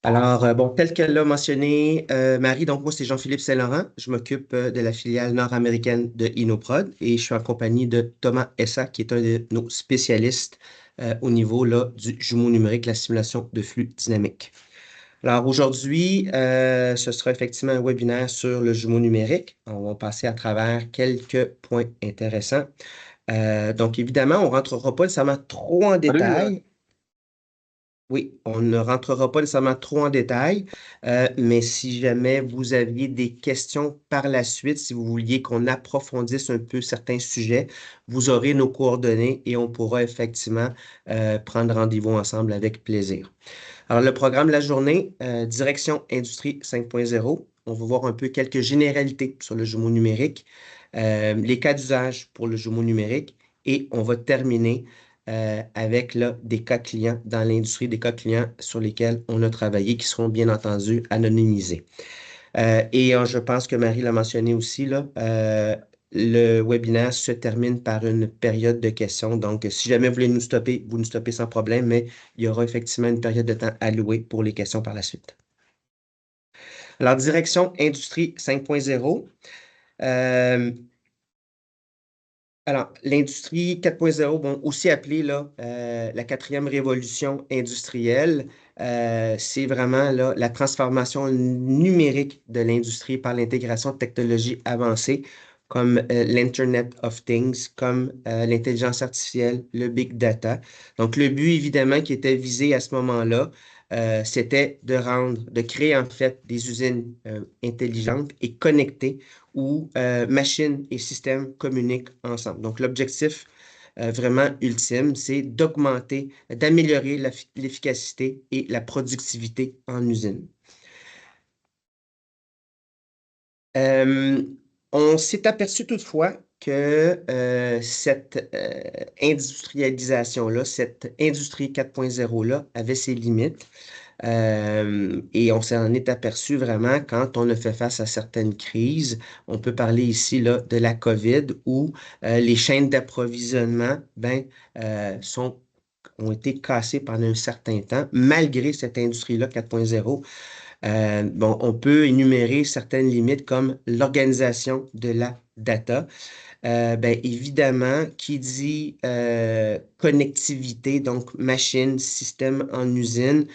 Bon, tel qu'elle l'a mentionné, Marie, donc moi, c'est Jean-Philippe Saint-Laurent. Je m'occupe de la filiale nord-américaine de Inoprod et je suis en compagnie de Thomas Essa, qui est un de nos spécialistes au niveau là, du jumeau numérique, la simulation de flux dynamique. Alors aujourd'hui, ce sera effectivement un webinaire sur le jumeau numérique. On va passer à travers quelques points intéressants. Donc évidemment, on ne rentrera pas nécessairement trop en Salut, détail. Oui, on ne rentrera pas nécessairement trop en détail, mais si jamais vous aviez des questions par la suite, si vous vouliez qu'on approfondisse un peu certains sujets, vous aurez nos coordonnées et on pourra effectivement prendre rendez-vous ensemble avec plaisir. Alors, le programme de la journée, Direction Industrie 5.0. On va voir un peu quelques généralités sur le jumeau numérique, les cas d'usage pour le jumeau numérique et on va terminer avec là, des cas clients dans l'industrie, des cas clients sur lesquels on a travaillé qui seront bien entendu anonymisés. Je pense que Marie l'a mentionné aussi, là, le webinaire se termine par une période de questions. Donc, si jamais vous voulez nous stopper, vous nous stoppez sans problème, mais il y aura effectivement une période de temps allouée pour les questions par la suite. Alors, direction Industrie 5.0. Euh, l'industrie 4.0, bon, aussi appelée là, la quatrième révolution industrielle, c'est vraiment là, la transformation numérique de l'industrie par l'intégration de technologies avancées comme l'Internet of Things, comme l'intelligence artificielle, le big data. Donc, le but, évidemment, qui était visé à ce moment-là, c'était de créer en fait des usines intelligentes et connectées où machines et systèmes communiquent ensemble. Donc, l'objectif vraiment ultime, c'est d'améliorer l'efficacité et la productivité en usine. Euh, on s'est aperçu toutefois que cette industrialisation-là, cette industrie 4.0-là avait ses limites. Et on s'en est aperçu vraiment quand on a fait face à certaines crises. On peut parler ici là, de la COVID où les chaînes d'approvisionnement ont été cassées pendant un certain temps, malgré cette industrie-là 4.0. Bon, on peut énumérer certaines limites comme l'organisation de la data. Évidemment, qui dit connectivité, donc machine, système en usine,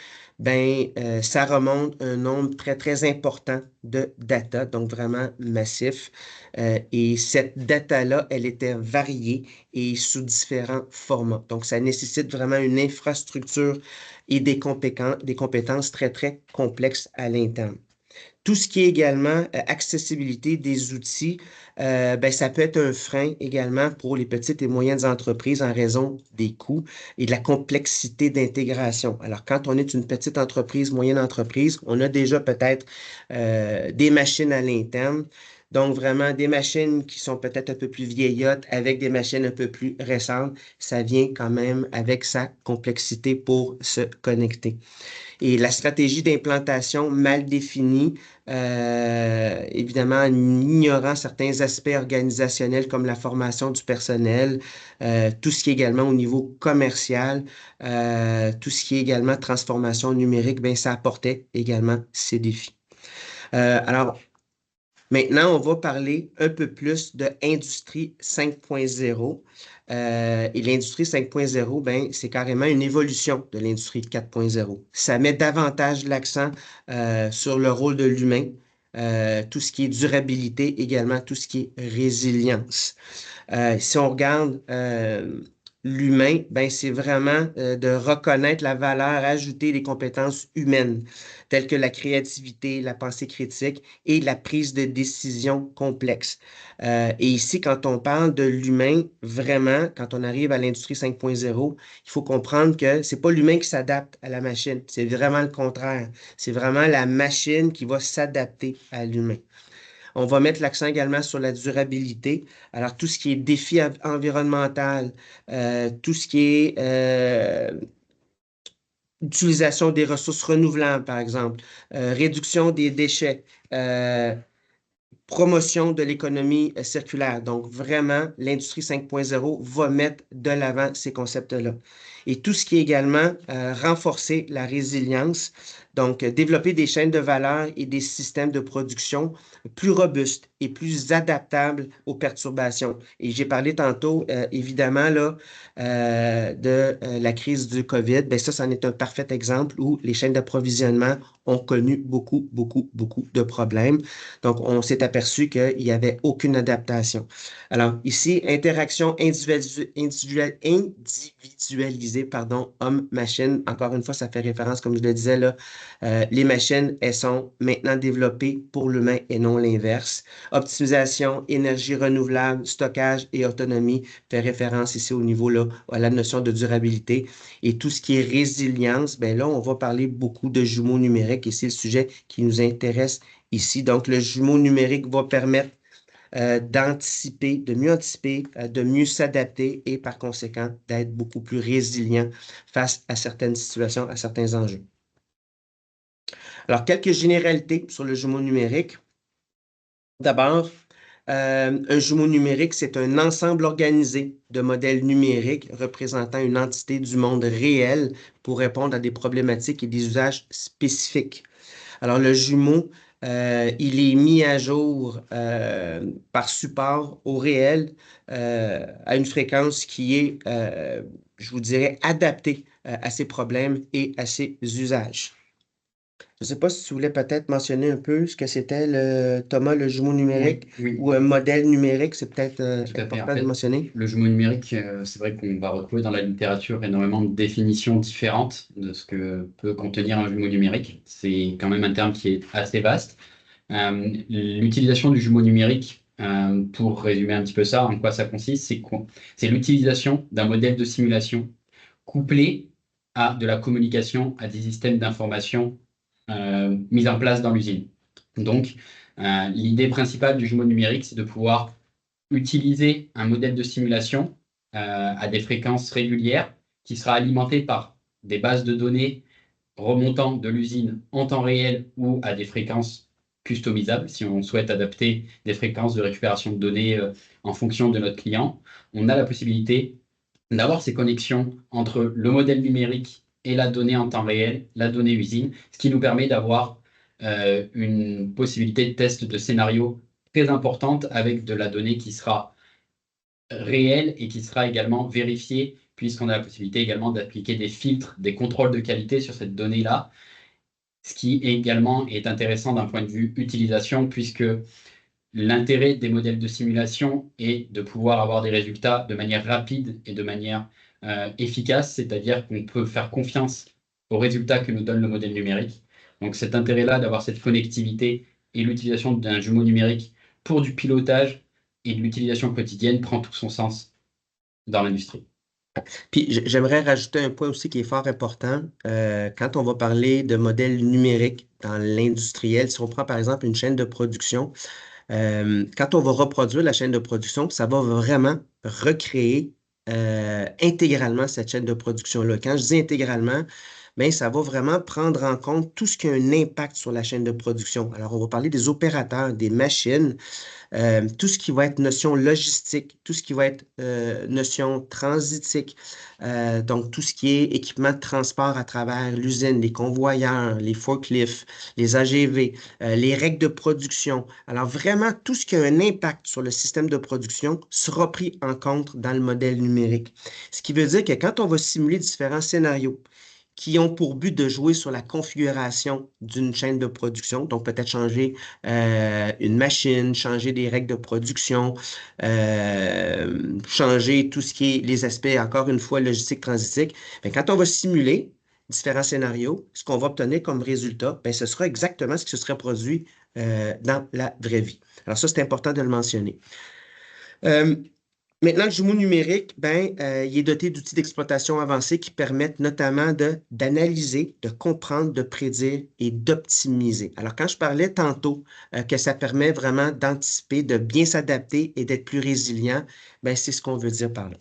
ça remonte un nombre très, très important de data, donc vraiment massif. Et cette data-là, elle était variée et sous différents formats. Donc, ça nécessite vraiment une infrastructure et des compétences très, très complexes à l'interne. Tout ce qui est également accessibilité des outils, ça peut être un frein également pour les petites et moyennes entreprises en raison des coûts et de la complexité d'intégration. Alors, quand on est une petite entreprise, moyenne entreprise, on a déjà peut-être des machines à l'interne. Donc, vraiment, des machines qui sont peut-être un peu plus vieillottes avec des machines un peu plus récentes, ça vient quand même avec sa complexité pour se connecter. Et la stratégie d'implantation mal définie, évidemment en ignorant certains aspects organisationnels comme la formation du personnel, tout ce qui est également au niveau commercial, tout ce qui est également transformation numérique, ça apportait également ces défis. Alors, maintenant, on va parler un peu plus de Industrie 5.0. Et l'Industrie 5.0, c'est carrément une évolution de l'Industrie 4.0. Ça met davantage l'accent sur le rôle de l'humain, tout ce qui est durabilité, également tout ce qui est résilience. Si on regarde l'humain, c'est vraiment de reconnaître la valeur ajoutée des compétences humaines, telles que la créativité, la pensée critique et la prise de décision complexe. Et ici, quand on parle de l'humain, vraiment, quand on arrive à l'industrie 5.0, il faut comprendre que c'est pas l'humain qui s'adapte à la machine, c'est vraiment le contraire. C'est vraiment la machine qui va s'adapter à l'humain. On va mettre l'accent également sur la durabilité. Alors, tout ce qui est défi environnemental, tout ce qui est utilisation des ressources renouvelables, par exemple, réduction des déchets, promotion de l'économie circulaire. Donc, vraiment, l'industrie 5.0 va mettre de l'avant ces concepts-là. et tout ce qui est également renforcer la résilience, donc développer des chaînes de valeur et des systèmes de production plus robustes et plus adaptables aux perturbations. Et j'ai parlé tantôt, évidemment, là, de la crise du COVID. Bien, ça, c'en est un parfait exemple où les chaînes d'approvisionnement ont connu beaucoup, beaucoup, beaucoup de problèmes. Donc, on s'est aperçu qu'il n'y avait aucune adaptation. Alors, ici, interaction individualisée, pardon, homme-machine. Encore une fois, ça fait référence, comme je le disais, là, les machines, elles sont maintenant développées pour l'humain et non l'inverse. Optimisation, énergie renouvelable, stockage et autonomie fait référence ici au niveau là, à la notion de durabilité. Et tout ce qui est résilience, ben là, on va parler beaucoup de jumeaux numériques et c'est le sujet qui nous intéresse ici. Donc, le jumeau numérique va permettre d'anticiper, de mieux s'adapter et par conséquent d'être beaucoup plus résilient face à certaines situations, à certains enjeux. Alors, quelques généralités sur le jumeau numérique. D'abord, un jumeau numérique, c'est un ensemble organisé de modèles numériques représentant une entité du monde réel pour répondre à des problématiques et des usages spécifiques. Alors, le jumeau, il est mis à jour par support au réel à une fréquence qui est, je vous dirais, adaptée à ces problèmes et à ces usages. Je ne sais pas si tu voulais peut-être mentionner un peu ce que c'était Thomas, le jumeau numérique Oui, ou un modèle numérique, c'est peut-être tout à fait. En important de fait, mentionner. le jumeau numérique, c'est vrai qu'on va retrouver dans la littérature énormément de définitions différentes de ce que peut contenir un jumeau numérique. C'est quand même un terme qui est assez vaste. L'utilisation du jumeau numérique, pour résumer un petit peu ça, en quoi ça consiste, c'est l'utilisation d'un modèle de simulation couplé à de la communication, à des systèmes d'information mis en place dans l'usine. Donc, l'idée principale du jumeau numérique, c'est de pouvoir utiliser un modèle de simulation à des fréquences régulières qui sera alimenté par des bases de données remontant de l'usine en temps réel ou à des fréquences customisables. Si on souhaite adapter des fréquences de récupération de données en fonction de notre client, on a la possibilité d'avoir ces connexions entre le modèle numérique et la donnée en temps réel, la donnée usine, ce qui nous permet d'avoir une possibilité de test de scénario très importante avec de la donnée qui sera réelle et qui sera également vérifiée, puisqu'on a la possibilité également d'appliquer des filtres, des contrôles de qualité sur cette donnée-là, ce qui également est intéressant d'un point de vue utilisation, puisque l'intérêt des modèles de simulation est de pouvoir avoir des résultats de manière rapide et de manière efficace, c'est-à-dire qu'on peut faire confiance aux résultats que nous donne le modèle numérique. Donc cet intérêt-là d'avoir cette connectivité et l'utilisation d'un jumeau numérique pour du pilotage et de l'utilisation quotidienne prend tout son sens dans l'industrie. Puis j'aimerais rajouter un point aussi qui est fort important. Quand on va parler de modèles numériques dans l'industriel, si on prend par exemple une chaîne de production, quand on va reproduire la chaîne de production, ça va vraiment recréer intégralement cette chaîne de production-là. Quand je dis intégralement, bien, ça va vraiment prendre en compte tout ce qui a un impact sur la chaîne de production. Alors, on va parler des opérateurs, des machines, tout ce qui va être notion logistique, tout ce qui va être notion transitique, donc tout ce qui est équipement de transport à travers l'usine, les convoyeurs, les forklifts, les AGV, les règles de production. Alors vraiment, tout ce qui a un impact sur le système de production sera pris en compte dans le modèle numérique. Ce qui veut dire que quand on va simuler différents scénarios, qui ont pour but de jouer sur la configuration d'une chaîne de production, donc peut-être changer une machine, changer des règles de production, changer tout ce qui est les aspects, encore une fois, logistique, transitique. Bien, quand on va simuler différents scénarios, ce qu'on va obtenir comme résultat, bien, ce sera exactement ce qui se serait produit dans la vraie vie. Alors ça, c'est important de le mentionner. Maintenant, le jumeau numérique, ben, il est doté d'outils d'exploitation avancés qui permettent notamment d'analyser, de comprendre, de prédire et d'optimiser. Alors, quand je parlais tantôt que ça permet vraiment d'anticiper, de bien s'adapter et d'être plus résilient, ben, c'est ce qu'on veut dire par là.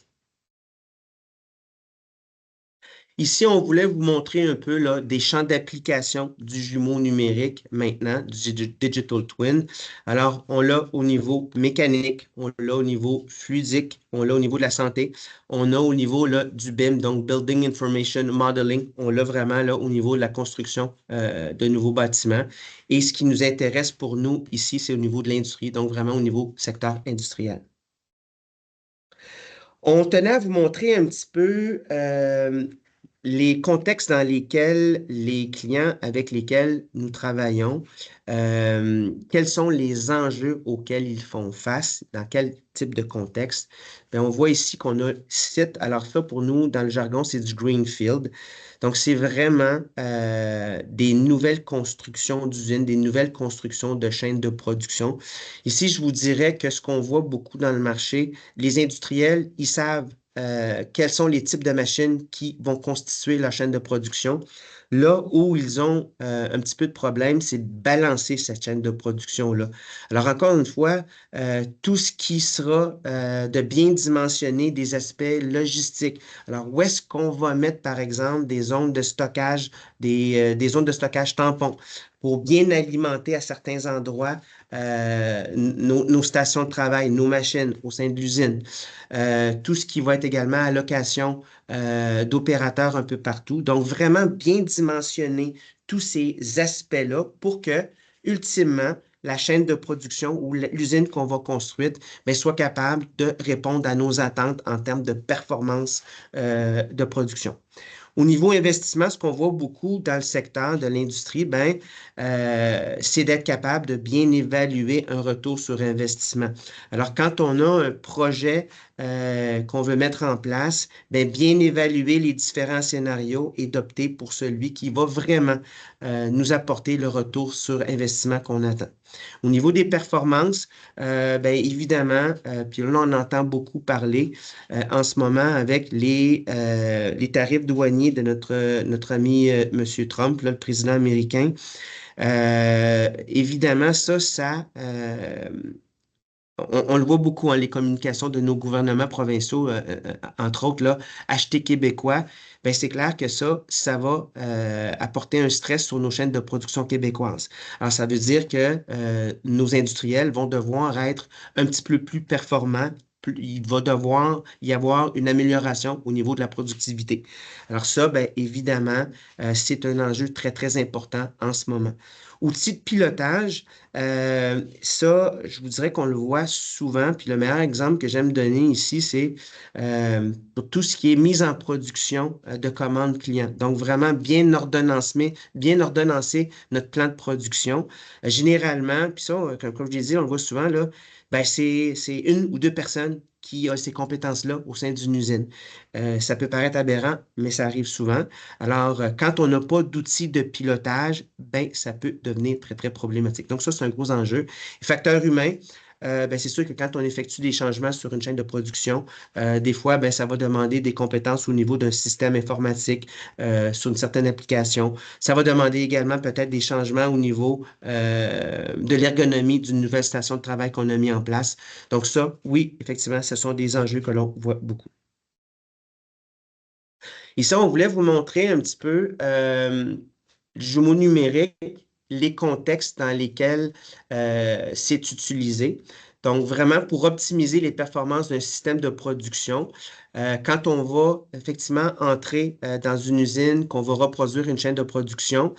Ici, on voulait vous montrer un peu là, des champs d'application du jumeau numérique maintenant, Digital Twin. Alors, on l'a au niveau mécanique, on l'a au niveau fluidique, on l'a au niveau de la santé, on a au niveau là, du BIM, donc Building Information Modeling, on l'a vraiment là, au niveau de la construction de nouveaux bâtiments. Et ce qui nous intéresse pour nous ici, c'est au niveau de l'industrie, donc vraiment au niveau secteur industriel. On tenait à vous montrer un petit peu les contextes dans lesquels les clients avec lesquels nous travaillons, quels sont les enjeux auxquels ils font face, dans quel type de contexte. Bien, on voit ici qu'on a site, alors ça pour nous, dans le jargon, c'est du greenfield. Donc, c'est vraiment des nouvelles constructions d'usines, des nouvelles constructions de chaînes de production. Ici, je vous dirais que ce qu'on voit beaucoup dans le marché, les industriels, ils savent quels sont les types de machines qui vont constituer la chaîne de production. Là où ils ont un petit peu de problème, c'est de balancer cette chaîne de production-là. Alors, encore une fois, tout ce qui sera de bien dimensionner des aspects logistiques. Alors, où est-ce qu'on va mettre, par exemple, des zones de stockage, des zones de stockage tampons pour bien alimenter à certains endroits nos stations de travail, nos machines au sein de l'usine. Tout ce qui va être également allocation d'opérateurs un peu partout. Donc, vraiment bien dimensionner tous ces aspects-là pour que, ultimement, la chaîne de production ou l'usine qu'on va construire bien, soit capable de répondre à nos attentes en termes de performance de production. Au niveau investissement, ce qu'on voit beaucoup dans le secteur de l'industrie, ben, c'est d'être capable de bien évaluer un retour sur investissement. Alors, quand on a un projet qu'on veut mettre en place, ben, bien évaluer les différents scénarios et d'opter pour celui qui va vraiment nous apporter le retour sur investissement qu'on attend. Au niveau des performances, bien évidemment, puis là, on entend beaucoup parler en ce moment avec les tarifs douaniers de notre ami M. Trump, là, le président américain. Évidemment, on le voit beaucoup dans les communications de nos gouvernements provinciaux, entre autres, là, acheter québécois. Ben, c'est clair que ça va apporter un stress sur nos chaînes de production québécoises. Alors, ça veut dire que nos industriels vont devoir être un petit peu plus performants. Il va devoir y avoir une amélioration au niveau de la productivité. Alors ça, bien évidemment, c'est un enjeu très, très important en ce moment. Outils de pilotage, ça, je vous dirais qu'on le voit souvent. Puis le meilleur exemple que j'aime donner ici, c'est pour tout ce qui est mise en production de commandes clients. Donc, vraiment bien ordonnancer notre plan de production. Généralement, puis ça, comme je l'ai dit, on le voit souvent, là, ben c'est une ou deux personnes qui ont ces compétences-là au sein d'une usine. Ça peut paraître aberrant, mais ça arrive souvent. Alors, quand on n'a pas d'outils de pilotage, ben, ça peut devenir très, très problématique. Donc, ça, c'est un gros enjeu. Facteur humain, ben, c'est sûr que quand on effectue des changements sur une chaîne de production, des fois, ben, ça va demander des compétences au niveau d'un système informatique sur une certaine application. Ça va demander également peut-être des changements au niveau de l'ergonomie d'une nouvelle station de travail qu'on a mis en place. Donc, ça, oui, effectivement, ce sont des enjeux que l'on voit beaucoup. Ici, on voulait vous montrer un petit peu le jumeau numérique, les contextes dans lesquels c'est utilisé. Donc, vraiment pour optimiser les performances d'un système de production, quand on va effectivement entrer dans une usine, qu'on va reproduire une chaîne de production,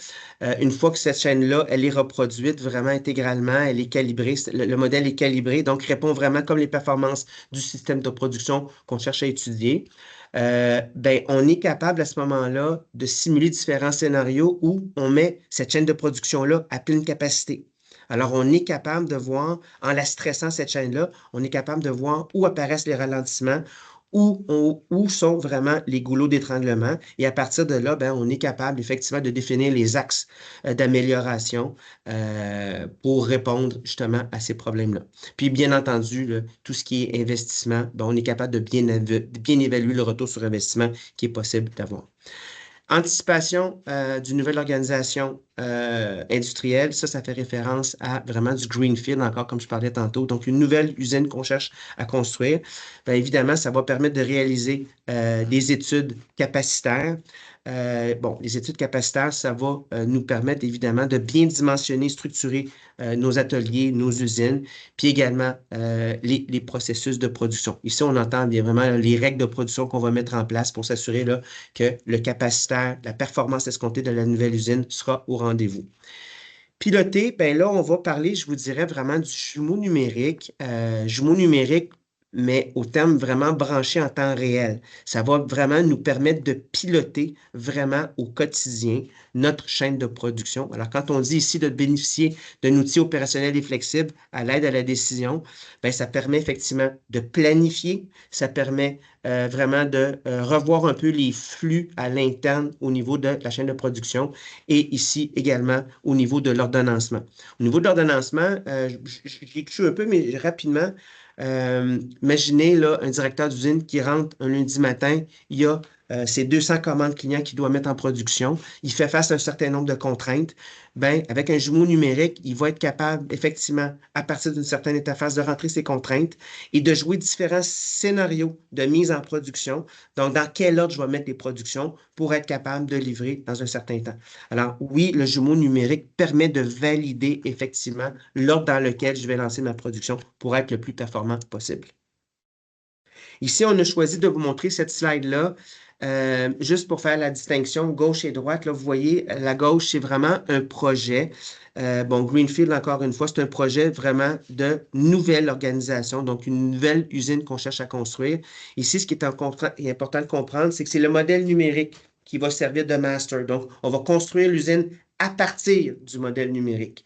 une fois que cette chaîne-là, elle est reproduite vraiment intégralement, elle est calibrée, le modèle est calibré, donc répond vraiment comme les performances du système de production qu'on cherche à étudier. Ben, on est capable à ce moment-là de simuler différents scénarios où on met cette chaîne de production-là à pleine capacité. Alors, on est capable de voir, en la stressant, cette chaîne-là, on est capable de voir où apparaissent les ralentissements, où sont vraiment les goulots d'étranglement. Et à partir de là, ben, on est capable effectivement de définir les axes d'amélioration pour répondre justement à ces problèmes-là. Puis, bien entendu, là, tout ce qui est investissement, ben, on est capable de bien évaluer le retour sur investissement qui est possible d'avoir. Anticipation d'une nouvelle organisation industrielle, ça fait référence à vraiment du greenfield, encore comme je parlais tantôt. Donc, une nouvelle usine qu'on cherche à construire. Bien évidemment, ça va permettre de réaliser des études capacitaires. Bon, les études capacitaires, ça va nous permettre évidemment de bien dimensionner, structurer nos ateliers, nos usines, puis également les processus de production. Ici, on entend bien vraiment les règles de production qu'on va mettre en place pour s'assurer là, que le capacitaire, la performance escomptée de la nouvelle usine sera au rendez-vous. Piloter, ben là, on va parler, je vous dirais, vraiment du jumeau numérique. Jumeau numérique, mais au terme vraiment branché en temps réel. Ça va vraiment nous permettre de piloter vraiment au quotidien notre chaîne de production. Alors, quand on dit ici de bénéficier d'un outil opérationnel et flexible à l'aide à la décision, ben, ça permet effectivement de planifier, ça permet vraiment de revoir un peu les flux à l'interne au niveau de la chaîne de production et ici également au niveau de l'ordonnancement. Au niveau de l'ordonnancement, j'ai touché un peu, mais rapidement, imaginez là, un directeur d'usine qui rentre un lundi matin, il y a ses 200 commandes clients qu'il doit mettre en production. Il fait face à un certain nombre de contraintes. Ben, avec un jumeau numérique, il va être capable, effectivement, à partir d'une certaine interface, de rentrer ses contraintes et de jouer différents scénarios de mise en production. Donc, dans quel ordre je vais mettre les productions pour être capable de livrer dans un certain temps. Alors, oui, le jumeau numérique permet de valider effectivement l'ordre dans lequel je vais lancer ma production pour être le plus performant possible. Ici, on a choisi de vous montrer cette slide-là, juste pour faire la distinction gauche et droite. Là, vous voyez, la gauche, c'est vraiment un projet. Bon, Greenfield, encore une fois, c'est un projet vraiment de nouvelle organisation, donc une nouvelle usine qu'on cherche à construire. Ici, ce qui est important de comprendre, c'est que c'est le modèle numérique qui va servir de master. Donc, on va construire l'usine à partir du modèle numérique.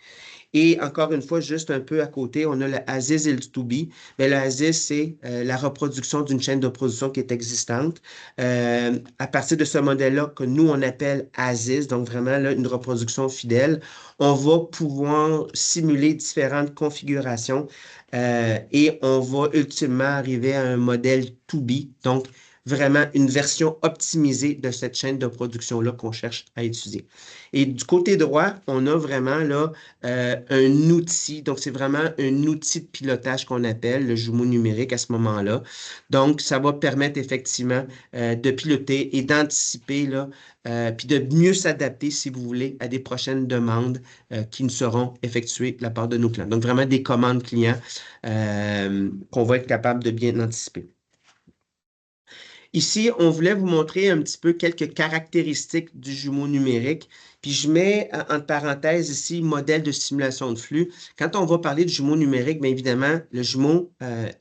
Et encore une fois, juste un peu à côté, on a le ASIS et le To Be. Mais le ASIS, c'est la reproduction d'une chaîne de production qui est existante. À partir de ce modèle-là, que nous, on appelle ASIS, donc vraiment là, une reproduction fidèle, on va pouvoir simuler différentes configurations et on va ultimement arriver à un modèle To Be, donc vraiment une version optimisée de cette chaîne de production-là qu'on cherche à étudier. Et du côté droit, on a vraiment là un outil, donc c'est vraiment un outil de pilotage qu'on appelle le jumeau numérique à ce moment-là. Donc, ça va permettre effectivement de piloter et d'anticiper là, puis de mieux s'adapter, si vous voulez, à des prochaines demandes qui ne seront effectuées de la part de nos clients. Donc, vraiment des commandes clients qu'on va être capable de bien anticiper. Ici, on voulait vous montrer un petit peu quelques caractéristiques du jumeau numérique. Puis je mets entre parenthèses ici modèle de simulation de flux. Quand on va parler de jumeau numérique, bien évidemment, le jumeau,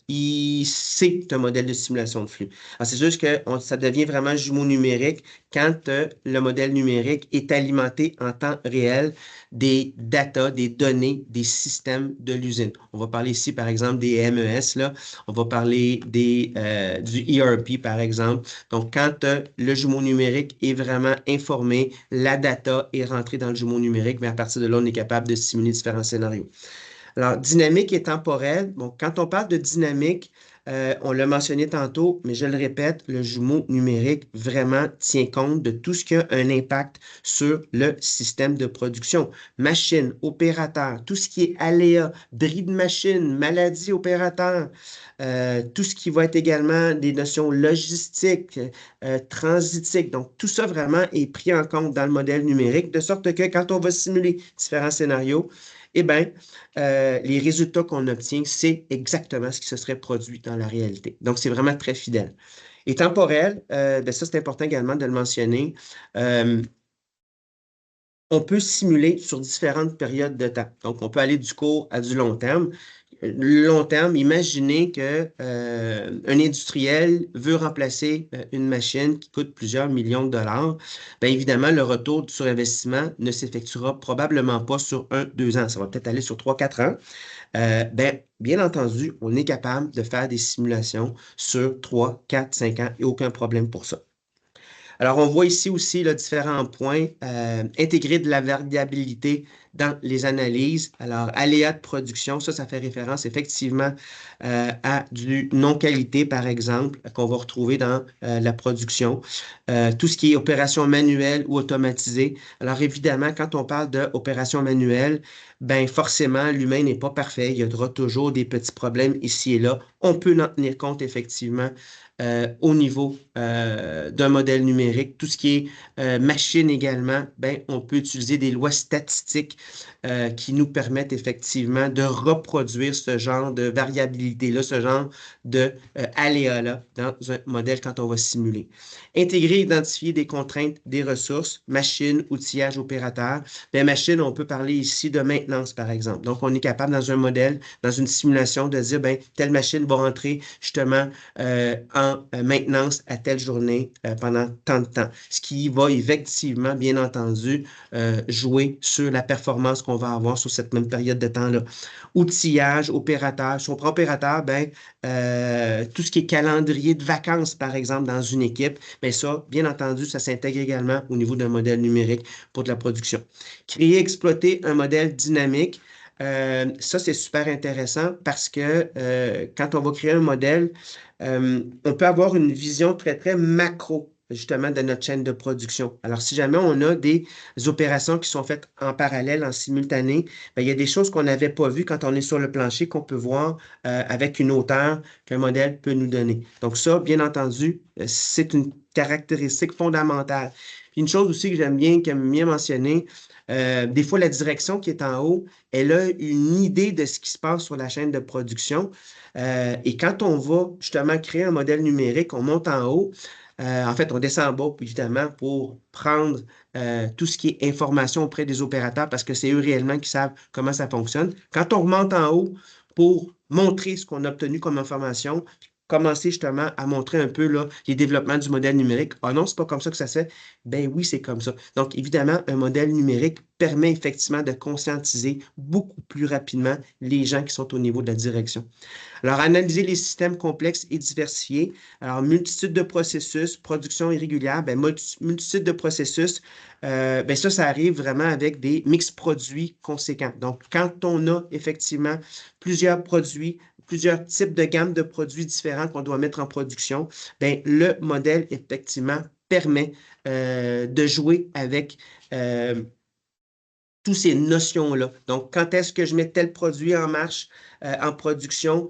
c'est un modèle de simulation de flux. Alors, c'est juste que ça devient vraiment jumeau numérique quand le modèle numérique est alimenté en temps réel des data, des données, des systèmes de l'usine. On va parler ici, par exemple, des MES, là. On va parler du ERP, par exemple. Donc, quand le jumeau numérique est vraiment informé, la data est rentrée dans le jumeau numérique, mais à partir de là, on est capable de simuler différents scénarios. Alors, dynamique et temporel. Bon, quand on parle de dynamique, on l'a mentionné tantôt, mais je le répète, le jumeau numérique vraiment tient compte de tout ce qui a un impact sur le système de production. Machine, opérateur, tout ce qui est aléa, bris de machine, maladie opérateur, tout ce qui va être également des notions logistiques, transitiques. Donc, tout ça vraiment est pris en compte dans le modèle numérique, de sorte que quand on va simuler différents scénarios, eh bien, les résultats qu'on obtient, c'est exactement ce qui se serait produit dans la réalité. Donc, c'est vraiment très fidèle. Et temporel, bien, ça, c'est important également de le mentionner. On peut simuler sur différentes périodes de temps. Donc, on peut aller du court à du long terme. Long terme, imaginez que un industriel veut remplacer une machine qui coûte plusieurs millions de dollars. Bien évidemment, le retour sur investissement ne s'effectuera probablement pas sur 1, 2 ans. Ça va peut-être aller sur 3, 4 ans. Bien entendu, on est capable de faire des simulations sur 3, 4, 5 ans et aucun problème pour ça. Alors, on voit ici aussi là, différents points. Intégrer de la variabilité dans les analyses. Alors, aléas de production, ça fait référence effectivement à du non-qualité, par exemple, qu'on va retrouver dans la production. Tout ce qui est opération manuelle ou automatisée. Alors, évidemment, quand on parle d'opération manuelle, ben forcément, l'humain n'est pas parfait. Il y aura toujours des petits problèmes ici et là. On peut en tenir compte, effectivement, au niveau d'un modèle numérique. Tout ce qui est machine également, ben, on peut utiliser des lois statistiques qui nous permettent effectivement de reproduire ce genre de variabilité-là, ce genre de aléa-là dans un modèle quand on va simuler. Intégrer, identifier des contraintes, des ressources, machine, outillage, opérateur. Bien, machine, on peut parler ici de maintenance, par exemple. Donc, on est capable dans un modèle, dans une simulation, de dire, ben, telle machine va rentrer justement en maintenance à telle journée pendant tant de temps. Ce qui va effectivement, bien entendu, jouer sur la performance qu'on va avoir sur cette même période de temps-là. Outillage, opérateur. Si on prend opérateur, ben, tout ce qui est calendrier de vacances, par exemple, dans une équipe, bien ça, bien entendu, ça s'intègre également au niveau d'un modèle numérique pour de la production. Créer, exploiter un modèle dynamique. Ça, c'est super intéressant parce que quand on va créer un modèle, on peut avoir une vision très, très macro, justement, de notre chaîne de production. Alors, si jamais on a des opérations qui sont faites en parallèle, en simultané, bien, il y a des choses qu'on n'avait pas vues quand on est sur le plancher, qu'on peut voir avec une hauteur qu'un modèle peut nous donner. Donc, ça, bien entendu, c'est une caractéristique fondamentale. Puis une chose aussi que j'aime bien mentionner, des fois, la direction qui est en haut, elle a une idée de ce qui se passe sur la chaîne de production. Et quand on va justement créer un modèle numérique, on monte en haut. En fait, on descend en bas, évidemment, pour prendre tout ce qui est information auprès des opérateurs parce que c'est eux réellement qui savent comment ça fonctionne. Quand on remonte en haut pour montrer ce qu'on a obtenu comme information, commencer justement à montrer un peu là, les développements du modèle numérique. Ah non, c'est pas comme ça que ça se fait. Ben oui, c'est comme ça. Donc, évidemment, un modèle numérique permet effectivement de conscientiser beaucoup plus rapidement les gens qui sont au niveau de la direction. Alors, analyser les systèmes complexes et diversifiés. Alors, multitude de processus, production irrégulière, ben, multitude de processus, ben ça arrive vraiment avec des mix produits conséquents. Donc, quand on a effectivement plusieurs produits, plusieurs types de gammes de produits différents qu'on doit mettre en production, ben, le modèle, effectivement, permet de jouer avec toutes ces notions-là. Donc, quand est-ce que je mets tel produit en marche, en production,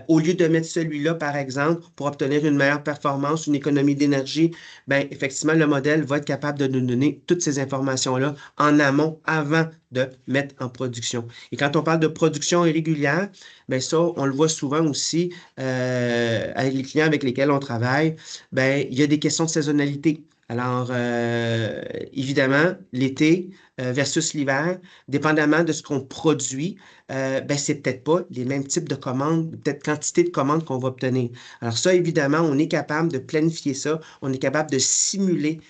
au lieu de mettre celui-là, par exemple, pour obtenir une meilleure performance, une économie d'énergie, bien, effectivement, le modèle va être capable de nous donner toutes ces informations-là en amont, avant de mettre en production. Et quand on parle de production irrégulière, bien ça, on le voit souvent aussi avec les clients avec lesquels on travaille, bien, il y a des questions de saisonnalité. Alors, évidemment, l'été versus l'hiver, dépendamment de ce qu'on produit, ben, c'est peut-être pas les mêmes types de commandes, peut-être quantité de commandes qu'on va obtenir. Alors ça, évidemment, on est capable de planifier ça, on est capable de simuler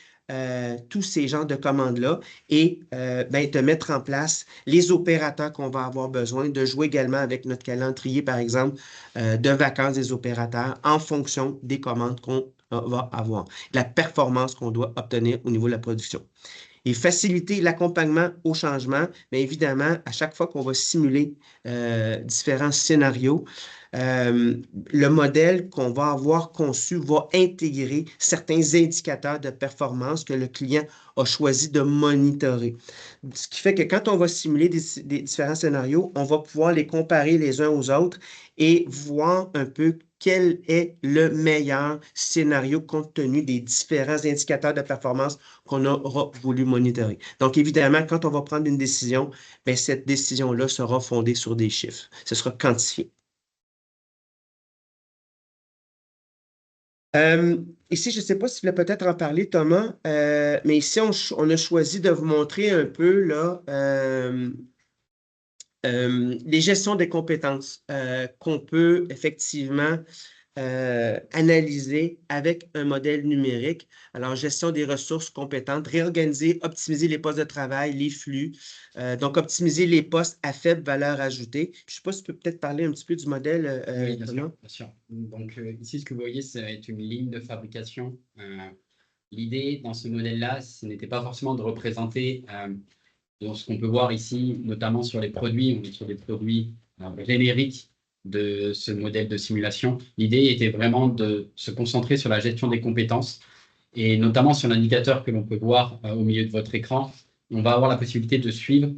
tous ces genres de commandes-là et ben, de mettre en place les opérateurs qu'on va avoir besoin, de jouer également avec notre calendrier, par exemple, de vacances des opérateurs en fonction des commandes qu'on va avoir, la performance qu'on doit obtenir au niveau de la production. Et faciliter l'accompagnement au changement, bien évidemment, à chaque fois qu'on va simuler différents scénarios, le modèle qu'on va avoir conçu va intégrer certains indicateurs de performance que le client a choisi de monitorer. Ce qui fait que quand on va simuler des différents scénarios, on va pouvoir les comparer les uns aux autres et voir un peu quel est le meilleur scénario compte tenu des différents indicateurs de performance qu'on aura voulu monitorer. Donc, évidemment, quand on va prendre une décision, bien, cette décision-là sera fondée sur des chiffres. Ce sera quantifié. Ici, je ne sais pas si tu voulais peut-être en parler, Thomas, mais ici, on a choisi de vous montrer un peu là, les gestions des compétences qu'on peut effectivement analyser avec un modèle numérique. Alors, gestion des ressources compétentes, réorganiser, optimiser les postes de travail, les flux. Donc, optimiser les postes à faible valeur ajoutée. Je ne sais pas si tu peux peut-être parler un petit peu du modèle. Oui, bien sûr, bien sûr. Donc, ici, ce que vous voyez, c'est une ligne de fabrication l'idée dans ce modèle-là, ce n'était pas forcément de représenter dans ce qu'on peut voir ici, notamment sur les produits, on est sur des produits génériques de ce modèle de simulation. L'idée était vraiment de se concentrer sur la gestion des compétences et notamment sur l'indicateur que l'on peut voir au milieu de votre écran. On va avoir la possibilité de suivre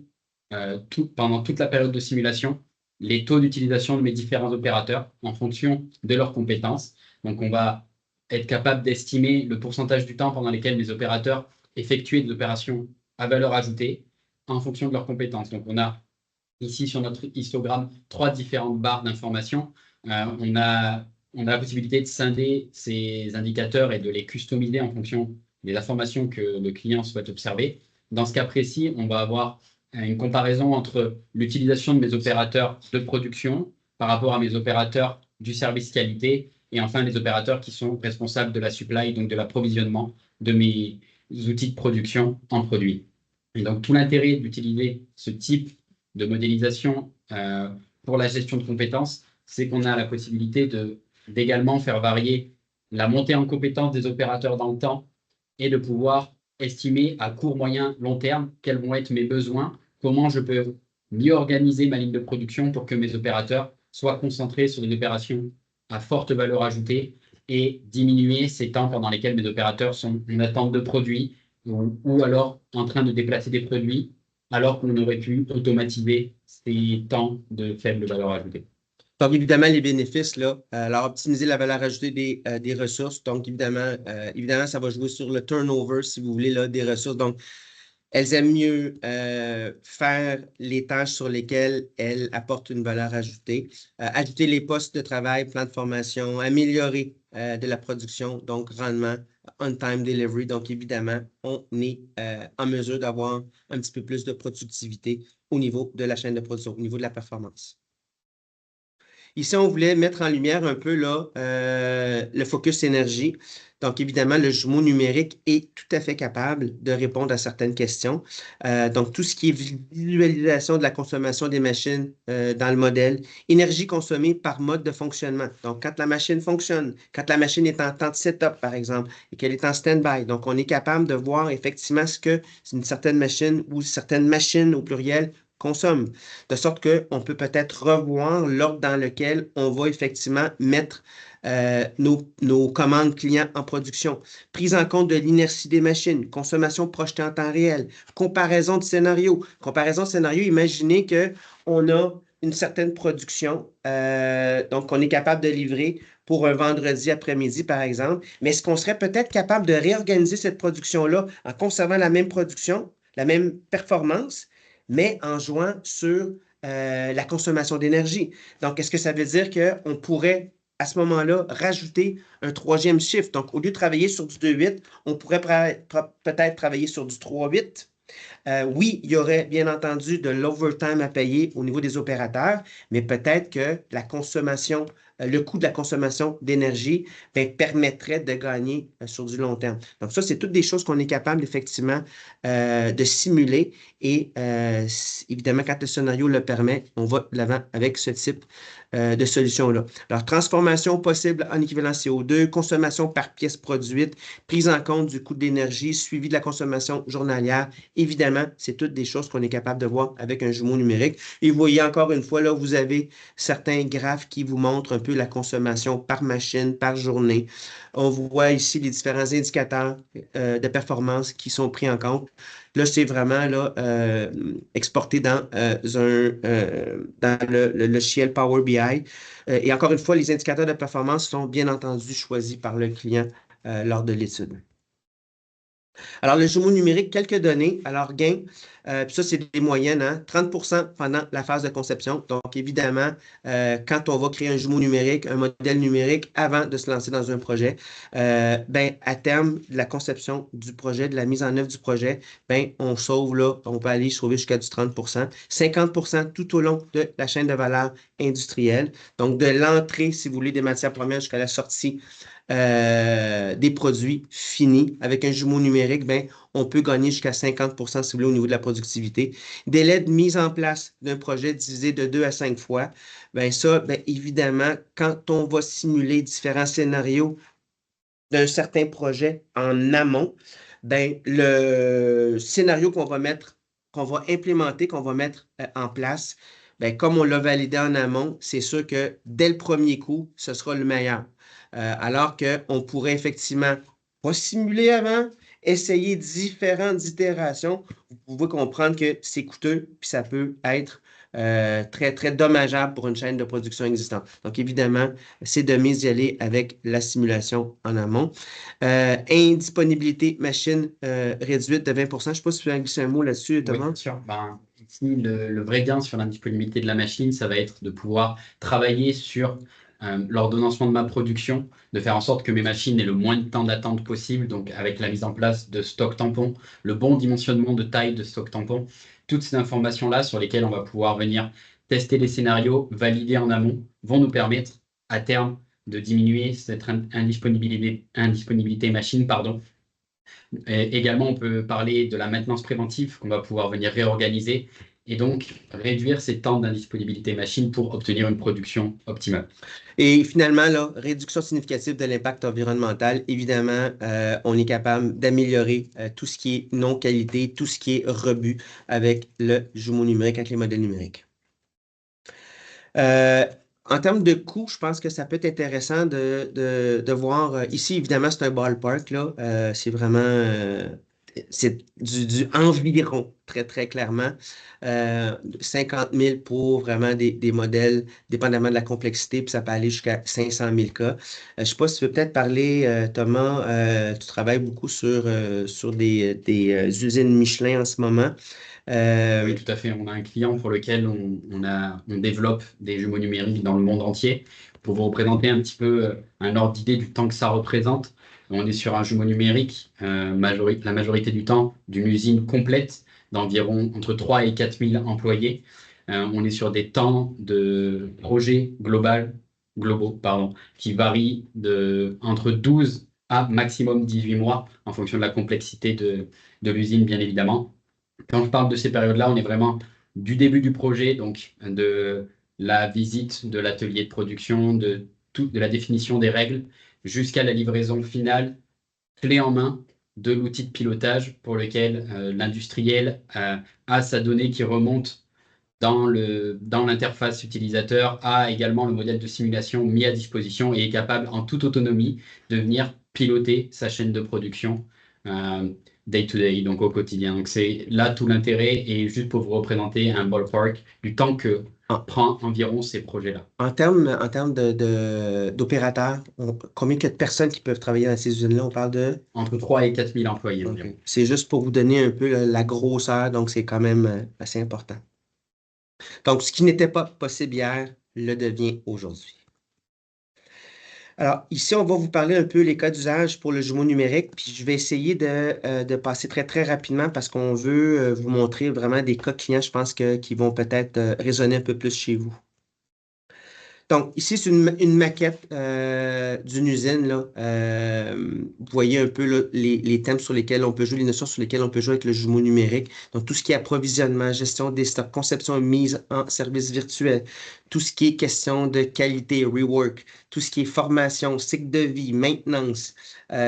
pendant toute la période de simulation les taux d'utilisation de mes différents opérateurs en fonction de leurs compétences. Donc, on va être capable d'estimer le pourcentage du temps pendant lequel mes opérateurs effectuaient des opérations à valeur ajoutée en fonction de leurs compétences. Donc, on a ici sur notre histogramme 3 différentes barres d'informations. On a la possibilité de scinder ces indicateurs et de les customiser en fonction des informations que le client souhaite observer. Dans ce cas précis, on va avoir une comparaison entre l'utilisation de mes opérateurs de production par rapport à mes opérateurs du service qualité et enfin les opérateurs qui sont responsables de la supply, donc de l'approvisionnement de mes outils de production en produits. Et donc, tout l'intérêt d'utiliser ce type de modélisation pour la gestion de compétences, c'est qu'on a la possibilité d'également faire varier la montée en compétences des opérateurs dans le temps et de pouvoir estimer à court, moyen, long terme quels vont être mes besoins, comment je peux mieux organiser ma ligne de production pour que mes opérateurs soient concentrés sur des opérations à forte valeur ajoutée et diminuer ces temps pendant lesquels mes opérateurs sont en attente de produits ou alors en train de déplacer des produits alors qu'on aurait pu automatiser ces temps de faible valeur ajoutée. Donc, évidemment, les bénéfices, là, alors optimiser la valeur ajoutée des ressources. Donc, évidemment, ça va jouer sur le turnover, si vous voulez, là, des ressources. Donc, elles aiment mieux faire les tâches sur lesquelles elles apportent une valeur ajoutée, ajouter les postes de travail, plan de formation, améliorer de la production, donc rendement, on-time delivery. Donc, évidemment, on est en mesure d'avoir un petit peu plus de productivité au niveau de la chaîne de production, au niveau de la performance. Ici, on voulait mettre en lumière un peu là, le focus énergie. Donc, évidemment, le jumeau numérique est tout à fait capable de répondre à certaines questions. Donc, tout ce qui est visualisation de la consommation des machines dans le modèle, énergie consommée par mode de fonctionnement. Donc, quand la machine fonctionne, quand la machine est en temps de setup, par exemple, et qu'elle est en stand-by. Donc, on est capable de voir effectivement ce que une certaine machine ou certaines machines au pluriel consomme, de sorte qu'on peut peut-être revoir l'ordre dans lequel on va effectivement mettre nos commandes clients en production. Prise en compte de l'inertie des machines, consommation projetée en temps réel, comparaison de scénarios. Comparaison de scénarios, imaginez qu'on a une certaine production, donc on est capable de livrer pour un vendredi après-midi, par exemple, mais est-ce qu'on serait peut-être capable de réorganiser cette production-là en conservant la même production, la même performance, mais en jouant sur la consommation d'énergie. Donc, est-ce que ça veut dire qu'on pourrait, à ce moment-là, rajouter un troisième chiffre? Donc, au lieu de travailler sur du 2-8, on pourrait peut-être travailler sur du 3-8. Oui, il y aurait bien entendu de l'overtime à payer au niveau des opérateurs, mais peut-être que la consommation, le coût de la consommation d'énergie permettrait de gagner sur du long terme. Donc ça, c'est toutes des choses qu'on est capable effectivement de simuler et évidemment, quand le scénario le permet, on va de l'avant avec ce type de solution-là. Alors, transformation possible en équivalent CO2, consommation par pièce produite, prise en compte du coût d'énergie, suivi de la consommation journalière. Évidemment, c'est toutes des choses qu'on est capable de voir avec un jumeau numérique. Et vous voyez encore une fois, là, vous avez certains graphes qui vous montrent un peu la consommation par machine, par journée. On voit ici les différents indicateurs de performance qui sont pris en compte. Là, c'est vraiment là, exporté dans le logiciel Power BI. Et encore une fois, les indicateurs de performance sont bien entendu choisis par le client lors de l'étude. Alors, le jumeau numérique, quelques données. Alors, gain, puis ça, c'est des moyennes, hein, 30% pendant la phase de conception. Donc, évidemment, quand on va créer un jumeau numérique, un modèle numérique avant de se lancer dans un projet, à terme de la conception du projet, de la mise en œuvre du projet, on sauve là, on peut aller sauver jusqu'à du 30%, 50% tout au long de la chaîne de valeur industrielle. Donc, de l'entrée, si vous voulez, des matières premières jusqu'à la sortie des produits finis. Avec un jumeau numérique, on peut gagner jusqu'à 50% si vous voulez au niveau de la productivité. Délai de mise en place d'un projet divisé de 2 à 5 fois. Ça, évidemment, quand on va simuler différents scénarios d'un certain projet en amont, ben, le scénario qu'on va implémenter, qu'on va mettre en place, ben, comme on l'a validé en amont, c'est sûr que dès le premier coup, ce sera le meilleur. Alors qu'on pourrait effectivement pas simuler avant, essayer différentes itérations. Vous pouvez comprendre que c'est coûteux, puis ça peut être très, très dommageable pour une chaîne de production existante. Donc, évidemment, c'est de mise d'y aller avec la simulation en amont. Indisponibilité machine réduite de 20%. Je ne sais pas si tu veux glisser un mot là-dessus, Oui, Thomas. bien sûr. Ben, ici, le vrai gain sur l'indisponibilité de la machine, ça va être de pouvoir travailler sur l'ordonnancement de ma production, de faire en sorte que mes machines aient le moins de temps d'attente possible, donc avec la mise en place de stock tampons, le bon dimensionnement de taille de stock tampons, toutes ces informations-là sur lesquelles on va pouvoir venir tester les scénarios, valider en amont, vont nous permettre à terme de diminuer cette indisponibilité machine, pardon. Et également, on peut parler de la maintenance préventive qu'on va pouvoir venir réorganiser et donc réduire ces temps d'indisponibilité machine pour obtenir une production optimale. Et finalement, là, réduction significative de l'impact environnemental. Évidemment, on est capable d'améliorer tout ce qui est non-qualité, tout ce qui est rebut avec le jumeau numérique, avec les modèles numériques. Euh, En termes de coût, je pense que ça peut être intéressant de voir. Ici, évidemment, c'est un ballpark, là. C'est vraiment c'est du environ, très, très clairement. 50 000 pour vraiment des modèles, dépendamment de la complexité, puis ça peut aller jusqu'à 500 000 cas. Je ne sais pas si tu veux peut-être parler, Thomas, tu travailles beaucoup sur des usines Michelin en ce moment. Oui, Euh, tout à fait. On a un client pour lequel on développe des jumeaux numériques dans le monde entier. Pour vous représenter un petit peu un ordre d'idée du temps que ça représente, on est sur un jumeau numérique, la majorité du temps, d'une usine complète d'environ entre 3 et 4 000 employés. On est sur des temps de projet globaux, pardon, qui varient entre 12 à maximum 18 mois en fonction de la complexité de l'usine, bien évidemment. Quand je parle de ces périodes-là, on est vraiment du début du projet, donc de la visite de l'atelier de production, de la définition des règles, jusqu'à la livraison finale, clé en main, de l'outil de pilotage pour lequel l'industriel a sa donnée qui remonte dans l'interface utilisateur, a également le modèle de simulation mis à disposition et est capable en toute autonomie de venir piloter sa chaîne de production euh, day to day, donc au quotidien. Donc c'est là tout l'intérêt et juste pour vous représenter un ballpark du temps que en, prend environ ces projets-là. en termes d'opérateurs, combien de personnes qui peuvent travailler dans ces usines-là? On parle de. Entre 3 et 4 000 employés OK. environ. C'est juste pour vous donner un peu la grosseur, donc c'est quand même assez important. Donc, ce qui n'était pas possible hier le devient aujourd'hui. Alors, ici, on va vous parler un peu les cas d'usage pour le jumeau numérique, puis je vais essayer de passer très, très rapidement parce qu'on veut vous montrer vraiment des cas clients, je pense, qui vont peut-être résonner un peu plus chez vous. Donc, ici, c'est une maquette d'une usine. Là. Vous voyez un peu là, les thèmes sur lesquels on peut jouer, les notions sur lesquelles on peut jouer avec le jumeau numérique. Donc, tout ce qui est approvisionnement, gestion des stocks, conception et mise en service virtuel, tout ce qui est question de qualité, rework, tout ce qui est formation, cycle de vie, maintenance,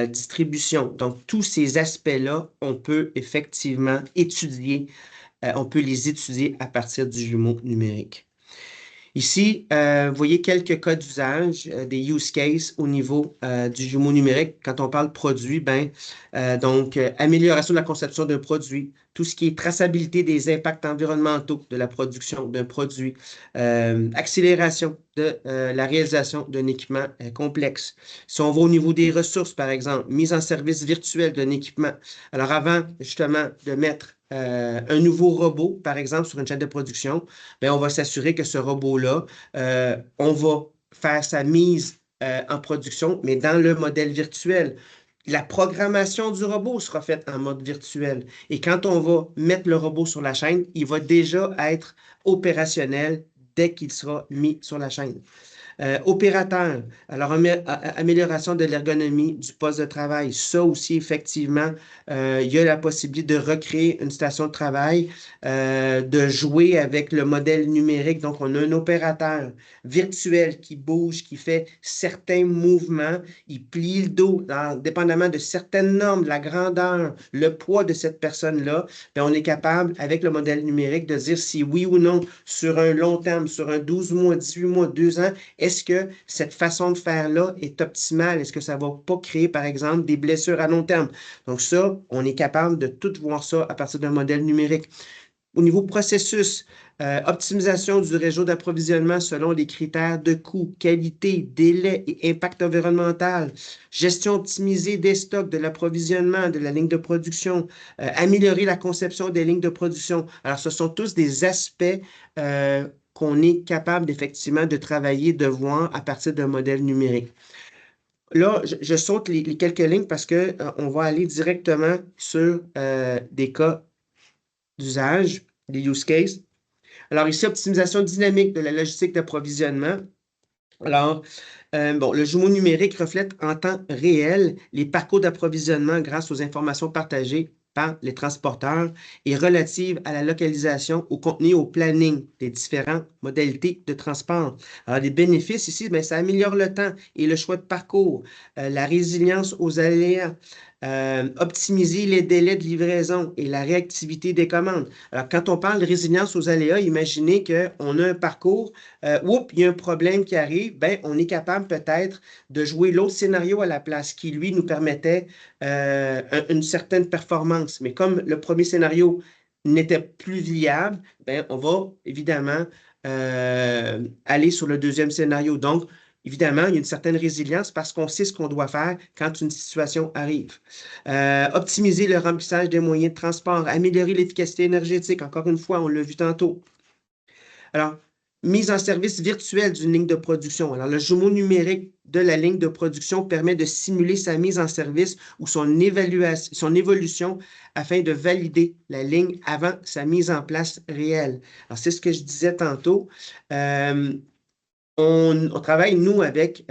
distribution. Donc, tous ces aspects-là, on peut effectivement étudier, on peut les étudier à partir du jumeau numérique. Ici, vous voyez quelques cas d'usage, des use cases au niveau du jumeau numérique. Quand on parle produit, amélioration de la conception d'un produit, tout ce qui est traçabilité des impacts environnementaux de la production d'un produit, accélération de la réalisation d'un équipement complexe. Si on va au niveau des ressources, par exemple, mise en service virtuel d'un équipement. Alors, avant justement de mettre un nouveau robot, par exemple, sur une chaîne de production, bien, on va s'assurer que ce robot-là, on va faire sa mise en production, mais dans le modèle virtuel. La programmation du robot sera faite en mode virtuel. Et quand on va mettre le robot sur la chaîne, il va déjà être opérationnel dès qu'il sera mis sur la chaîne. Opérateur, alors amélioration de l'ergonomie du poste de travail. Ça aussi, effectivement, il y a la possibilité de recréer une station de travail, de jouer avec le modèle numérique. Donc, on a un opérateur virtuel qui bouge, qui fait certains mouvements, il plie le dos, dépendamment de certaines normes, de la grandeur, le poids de cette personne-là, bien, on est capable, avec le modèle numérique, de dire si oui ou non, sur un long terme, sur un 12 mois, 18 mois, 2 ans, est-ce que cette façon de faire-là est optimale? Est-ce que ça ne va pas créer, par exemple, des blessures à long terme? Donc ça, on est capable de tout voir ça à partir d'un modèle numérique. Au niveau processus, optimisation du réseau d'approvisionnement selon les critères de coût, qualité, délai et impact environnemental, gestion optimisée des stocks, de l'approvisionnement, de la ligne de production, améliorer la conception des lignes de production. Alors, ce sont tous des aspects qu'on est capable effectivement de travailler, de voir à partir d'un modèle numérique. Là, je saute les quelques lignes parce qu'on va aller directement sur des cas d'usage, des use cases. Alors ici, optimisation dynamique de la logistique d'approvisionnement. Alors, bon, le jumeau numérique reflète en temps réel les parcours d'approvisionnement grâce aux informations partagées par les transporteurs et relatives à la localisation, au contenu, au planning des différentes modalités de transport. Alors, les bénéfices ici, bien, ça améliore le temps et le choix de parcours, la résilience aux aléas, optimiser les délais de livraison et la réactivité des commandes. Alors, quand on parle de résilience aux aléas, imaginez qu'on a un parcours, il y a un problème qui arrive, ben, on est capable peut-être de jouer l'autre scénario à la place qui, lui, nous permettait une certaine performance. Mais comme le premier scénario n'était plus viable, ben, on va évidemment aller sur le deuxième scénario. Donc, évidemment, il y a une certaine résilience parce qu'on sait ce qu'on doit faire quand une situation arrive. Optimiser le remplissage des moyens de transport, améliorer l'efficacité énergétique. Encore une fois, on l'a vu tantôt. Alors, mise en service virtuelle d'une ligne de production. Alors, le jumeau numérique de la ligne de production permet de simuler sa mise en service ou son évolution afin de valider la ligne avant sa mise en place réelle. Alors, c'est ce que je disais tantôt. On travaille, nous, avec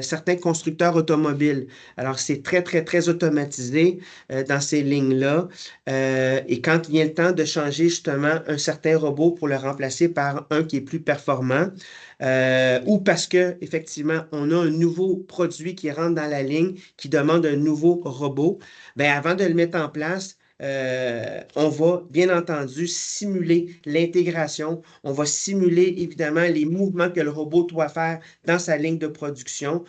certains constructeurs automobiles. Alors, c'est très, très, très automatisé dans ces lignes-là. Et quand vient le temps de changer justement un certain robot pour le remplacer par un qui est plus performant, ou parce que effectivement, on a un nouveau produit qui rentre dans la ligne, qui demande un nouveau robot, bien, avant de le mettre en place, on va bien entendu simuler l'intégration. On va simuler évidemment les mouvements que le robot doit faire dans sa ligne de production.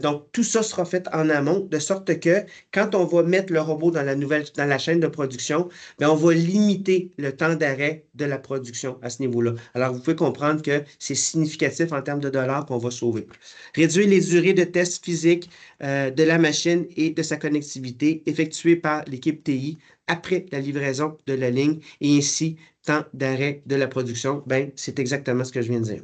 Donc, tout ça sera fait en amont, de sorte que quand on va mettre le robot dans la chaîne de production, bien, on va limiter le temps d'arrêt de la production à ce niveau-là. Alors, vous pouvez comprendre que c'est significatif en termes de dollars qu'on va sauver. Réduire les durées de tests physiques de la machine et de sa connectivité effectuées par l'équipe TI après la livraison de la ligne et ainsi temps d'arrêt de la production, ben, c'est exactement ce que je viens de dire.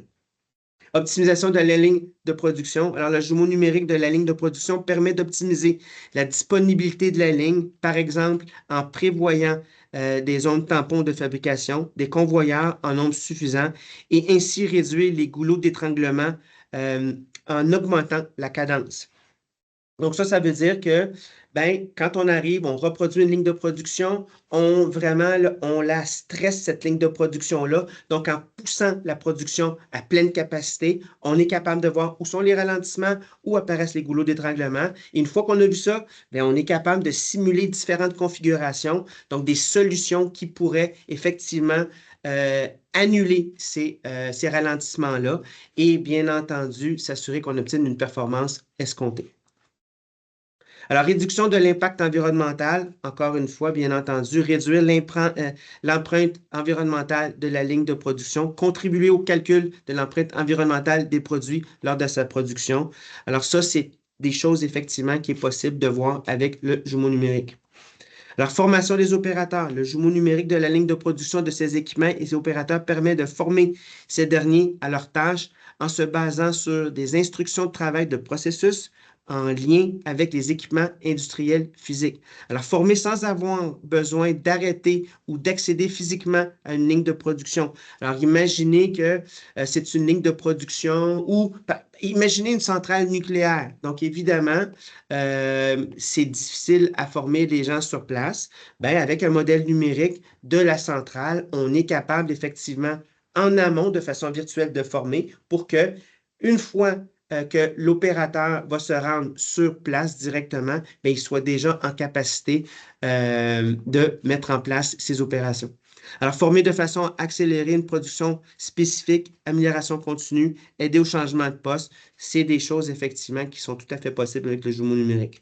Optimisation de la ligne de production. Alors, le jumeau numérique de la ligne de production permet d'optimiser la disponibilité de la ligne, par exemple en prévoyant des zones tampons de fabrication, des convoyeurs en nombre suffisant et ainsi réduire les goulots d'étranglement en augmentant la cadence. Donc ça veut dire que ben, quand on arrive, on reproduit une ligne de production, on la stresse, cette ligne de production-là. Donc, en poussant la production à pleine capacité, on est capable de voir où sont les ralentissements, où apparaissent les goulots d'étranglement. Et une fois qu'on a vu ça, bien, on est capable de simuler différentes configurations, donc des solutions qui pourraient effectivement annuler ces ralentissements-là et bien entendu s'assurer qu'on obtienne une performance escomptée. Alors, réduction de l'impact environnemental, encore une fois, bien entendu, réduire l'empreinte environnementale de la ligne de production, contribuer au calcul de l'empreinte environnementale des produits lors de sa production. Alors, ça, c'est des choses, effectivement, qui est possible de voir avec le jumeau numérique. Alors, formation des opérateurs. Le jumeau numérique de la ligne de production de ces équipements et ces opérateurs permet de former ces derniers à leurs tâches en se basant sur des instructions de travail de processus, en lien avec les équipements industriels physiques. Alors, former sans avoir besoin d'arrêter ou d'accéder physiquement à une ligne de production. Alors, imaginez que c'est une ligne de production ou imaginez une centrale nucléaire. Donc, évidemment, c'est difficile à former les gens sur place. Bien, avec un modèle numérique de la centrale, on est capable effectivement en amont de façon virtuelle de former pour que, une fois que l'opérateur va se rendre sur place directement, bien, il soit déjà en capacité de mettre en place ces opérations. Alors, former de façon à accélérer une production spécifique, amélioration continue, aider au changement de poste, c'est des choses effectivement qui sont tout à fait possibles avec le jumeau numérique.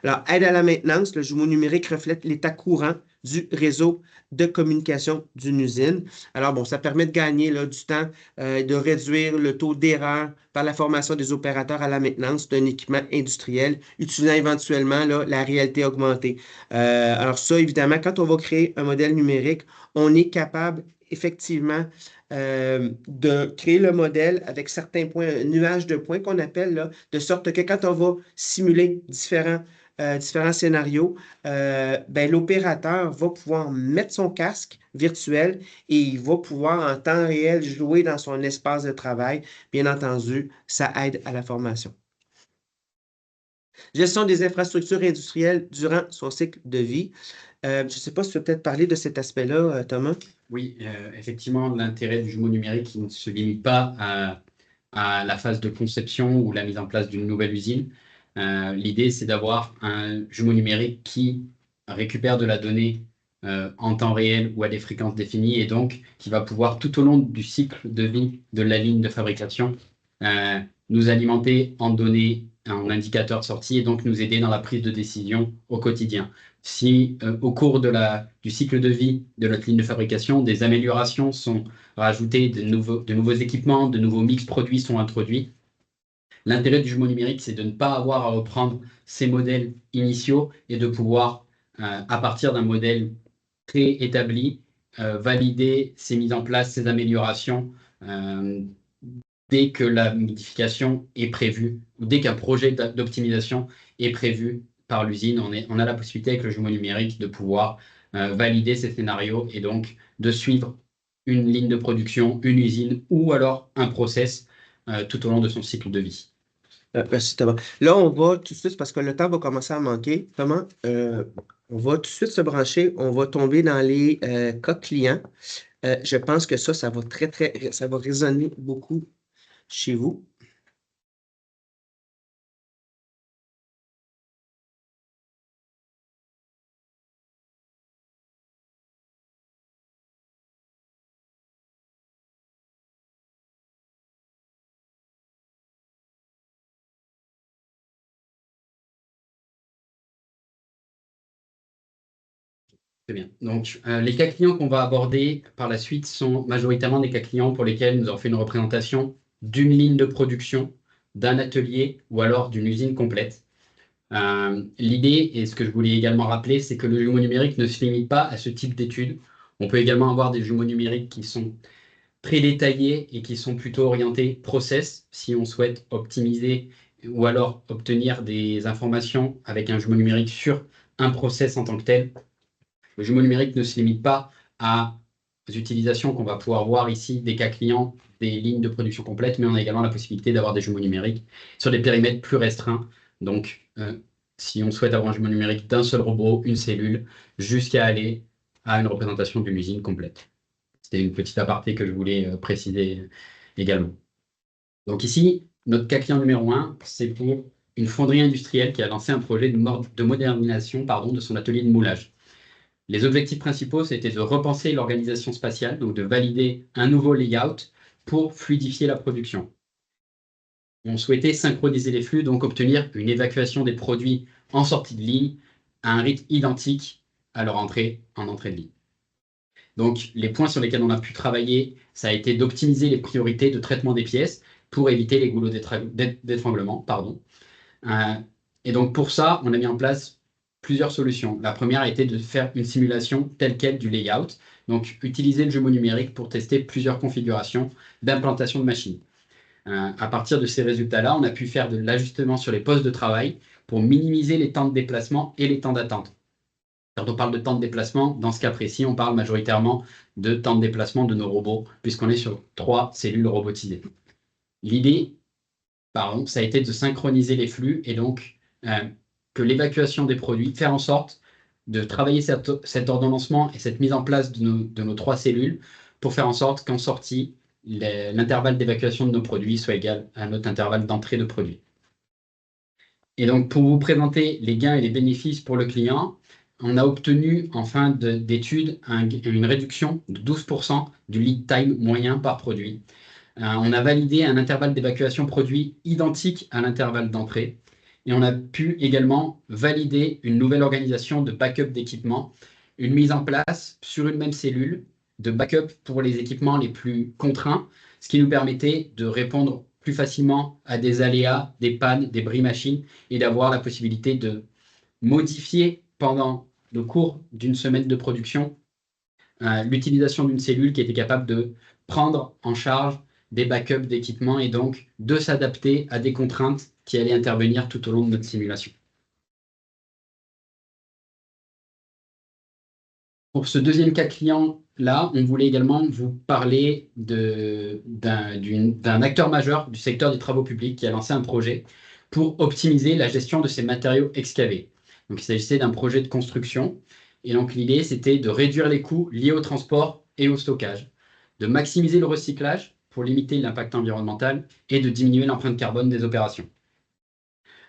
Alors, aide à la maintenance, le jumeau numérique reflète l'état courant du réseau de communication d'une usine. Alors, bon, ça permet de gagner là, du temps, de réduire le taux d'erreur par la formation des opérateurs à la maintenance d'un équipement industriel, utilisant éventuellement là, la réalité augmentée. Alors ça, évidemment, quand on va créer un modèle numérique, on est capable effectivement de créer le modèle avec certains points, un nuage de points qu'on appelle, là, de sorte que quand on va simuler différents scénarios, ben, l'opérateur va pouvoir mettre son casque virtuel et il va pouvoir en temps réel jouer dans son espace de travail. Bien entendu, ça aide à la formation. Gestion des infrastructures industrielles durant son cycle de vie. Je ne sais pas si tu veux peut-être parler de cet aspect-là, Thomas. Oui, effectivement, l'intérêt du jumeau numérique il ne se limite pas à la phase de conception ou la mise en place d'une nouvelle usine. L'idée, c'est d'avoir un jumeau numérique qui récupère de la donnée en temps réel ou à des fréquences définies et donc qui va pouvoir tout au long du cycle de vie de la ligne de fabrication nous alimenter en données, en indicateurs sortis et donc nous aider dans la prise de décision au quotidien. Si au cours du cycle de vie de notre ligne de fabrication, des améliorations sont rajoutées, de nouveaux équipements, de nouveaux mix produits sont introduits, l'intérêt du jumeau numérique, c'est de ne pas avoir à reprendre ces modèles initiaux et de pouvoir, à partir d'un modèle préétabli, valider ces mises en place, ces améliorations dès que la modification est prévue, ou dès qu'un projet d'optimisation est prévu par l'usine, on a la possibilité avec le jumeau numérique de pouvoir valider ces scénarios et donc de suivre une ligne de production, une usine ou alors un process tout au long de son cycle de vie. Merci Thomas. Là, on va tout de suite, parce que le temps va commencer à manquer, Thomas, on va tout de suite se brancher, on va tomber dans les cas clients. Je pense que ça va ça va résonner beaucoup chez vous. Très bien. Donc, les cas clients qu'on va aborder par la suite sont majoritairement des cas clients pour lesquels nous avons fait une représentation d'une ligne de production, d'un atelier ou alors d'une usine complète. L'idée, et ce que je voulais également rappeler, c'est que le jumeau numérique ne se limite pas à ce type d'études. On peut également avoir des jumeaux numériques qui sont très détaillés et qui sont plutôt orientés process, si on souhaite optimiser ou alors obtenir des informations avec un jumeau numérique sur un process en tant que tel. Le jumeau numérique ne se limite pas aux utilisations qu'on va pouvoir voir ici des cas clients, des lignes de production complètes, mais on a également la possibilité d'avoir des jumeaux numériques sur des périmètres plus restreints. Donc, si on souhaite avoir un jumeau numérique d'un seul robot, une cellule, jusqu'à aller à une représentation d'une usine complète. C'était une petite aparté que je voulais préciser également. Donc ici, notre cas client numéro 1, c'est pour une fonderie industrielle qui a lancé un projet de modernisation de son atelier de moulage. Les objectifs principaux, c'était de repenser l'organisation spatiale, donc de valider un nouveau layout pour fluidifier la production. On souhaitait synchroniser les flux, donc obtenir une évacuation des produits en sortie de ligne à un rythme identique à leur entrée en entrée de ligne. Donc, les points sur lesquels on a pu travailler, ça a été d'optimiser les priorités de traitement des pièces pour éviter les goulots d'étranglement. Et donc, pour ça, on a mis en place plusieurs solutions. La première a été de faire une simulation telle quelle du layout, donc utiliser le jumeau numérique pour tester plusieurs configurations d'implantation de machines. À partir de ces résultats-là, on a pu faire de l'ajustement sur les postes de travail pour minimiser les temps de déplacement et les temps d'attente. Quand on parle de temps de déplacement, dans ce cas précis, on parle majoritairement de temps de déplacement de nos robots, puisqu'on est sur 3 cellules robotisées. L'idée, ça a été de synchroniser les flux et donc que l'évacuation des produits, faire en sorte de travailler cet ordonnancement et cette mise en place de nos 3 cellules pour faire en sorte qu'en sortie, l'intervalle d'évacuation de nos produits soit égal à notre intervalle d'entrée de produits. Et donc, pour vous présenter les gains et les bénéfices pour le client, on a obtenu en fin d'étude une réduction de 12% du lead time moyen par produit. On a validé un intervalle d'évacuation produit identique à l'intervalle d'entrée. Et on a pu également valider une nouvelle organisation de backup d'équipement, une mise en place sur une même cellule de backup pour les équipements les plus contraints, ce qui nous permettait de répondre plus facilement à des aléas, des pannes, des bris machines et d'avoir la possibilité de modifier pendant le cours d'une semaine de production l'utilisation d'une cellule qui était capable de prendre en charge des backups d'équipements et donc de s'adapter à des contraintes qui allaient intervenir tout au long de notre simulation. Pour ce deuxième cas client-là, on voulait également vous parler d'un acteur majeur du secteur des travaux publics qui a lancé un projet pour optimiser la gestion de ces matériaux excavés. Donc, il s'agissait d'un projet de construction. Et donc, l'idée, c'était de réduire les coûts liés au transport et au stockage, de maximiser le recyclage pour limiter l'impact environnemental et de diminuer l'empreinte carbone des opérations.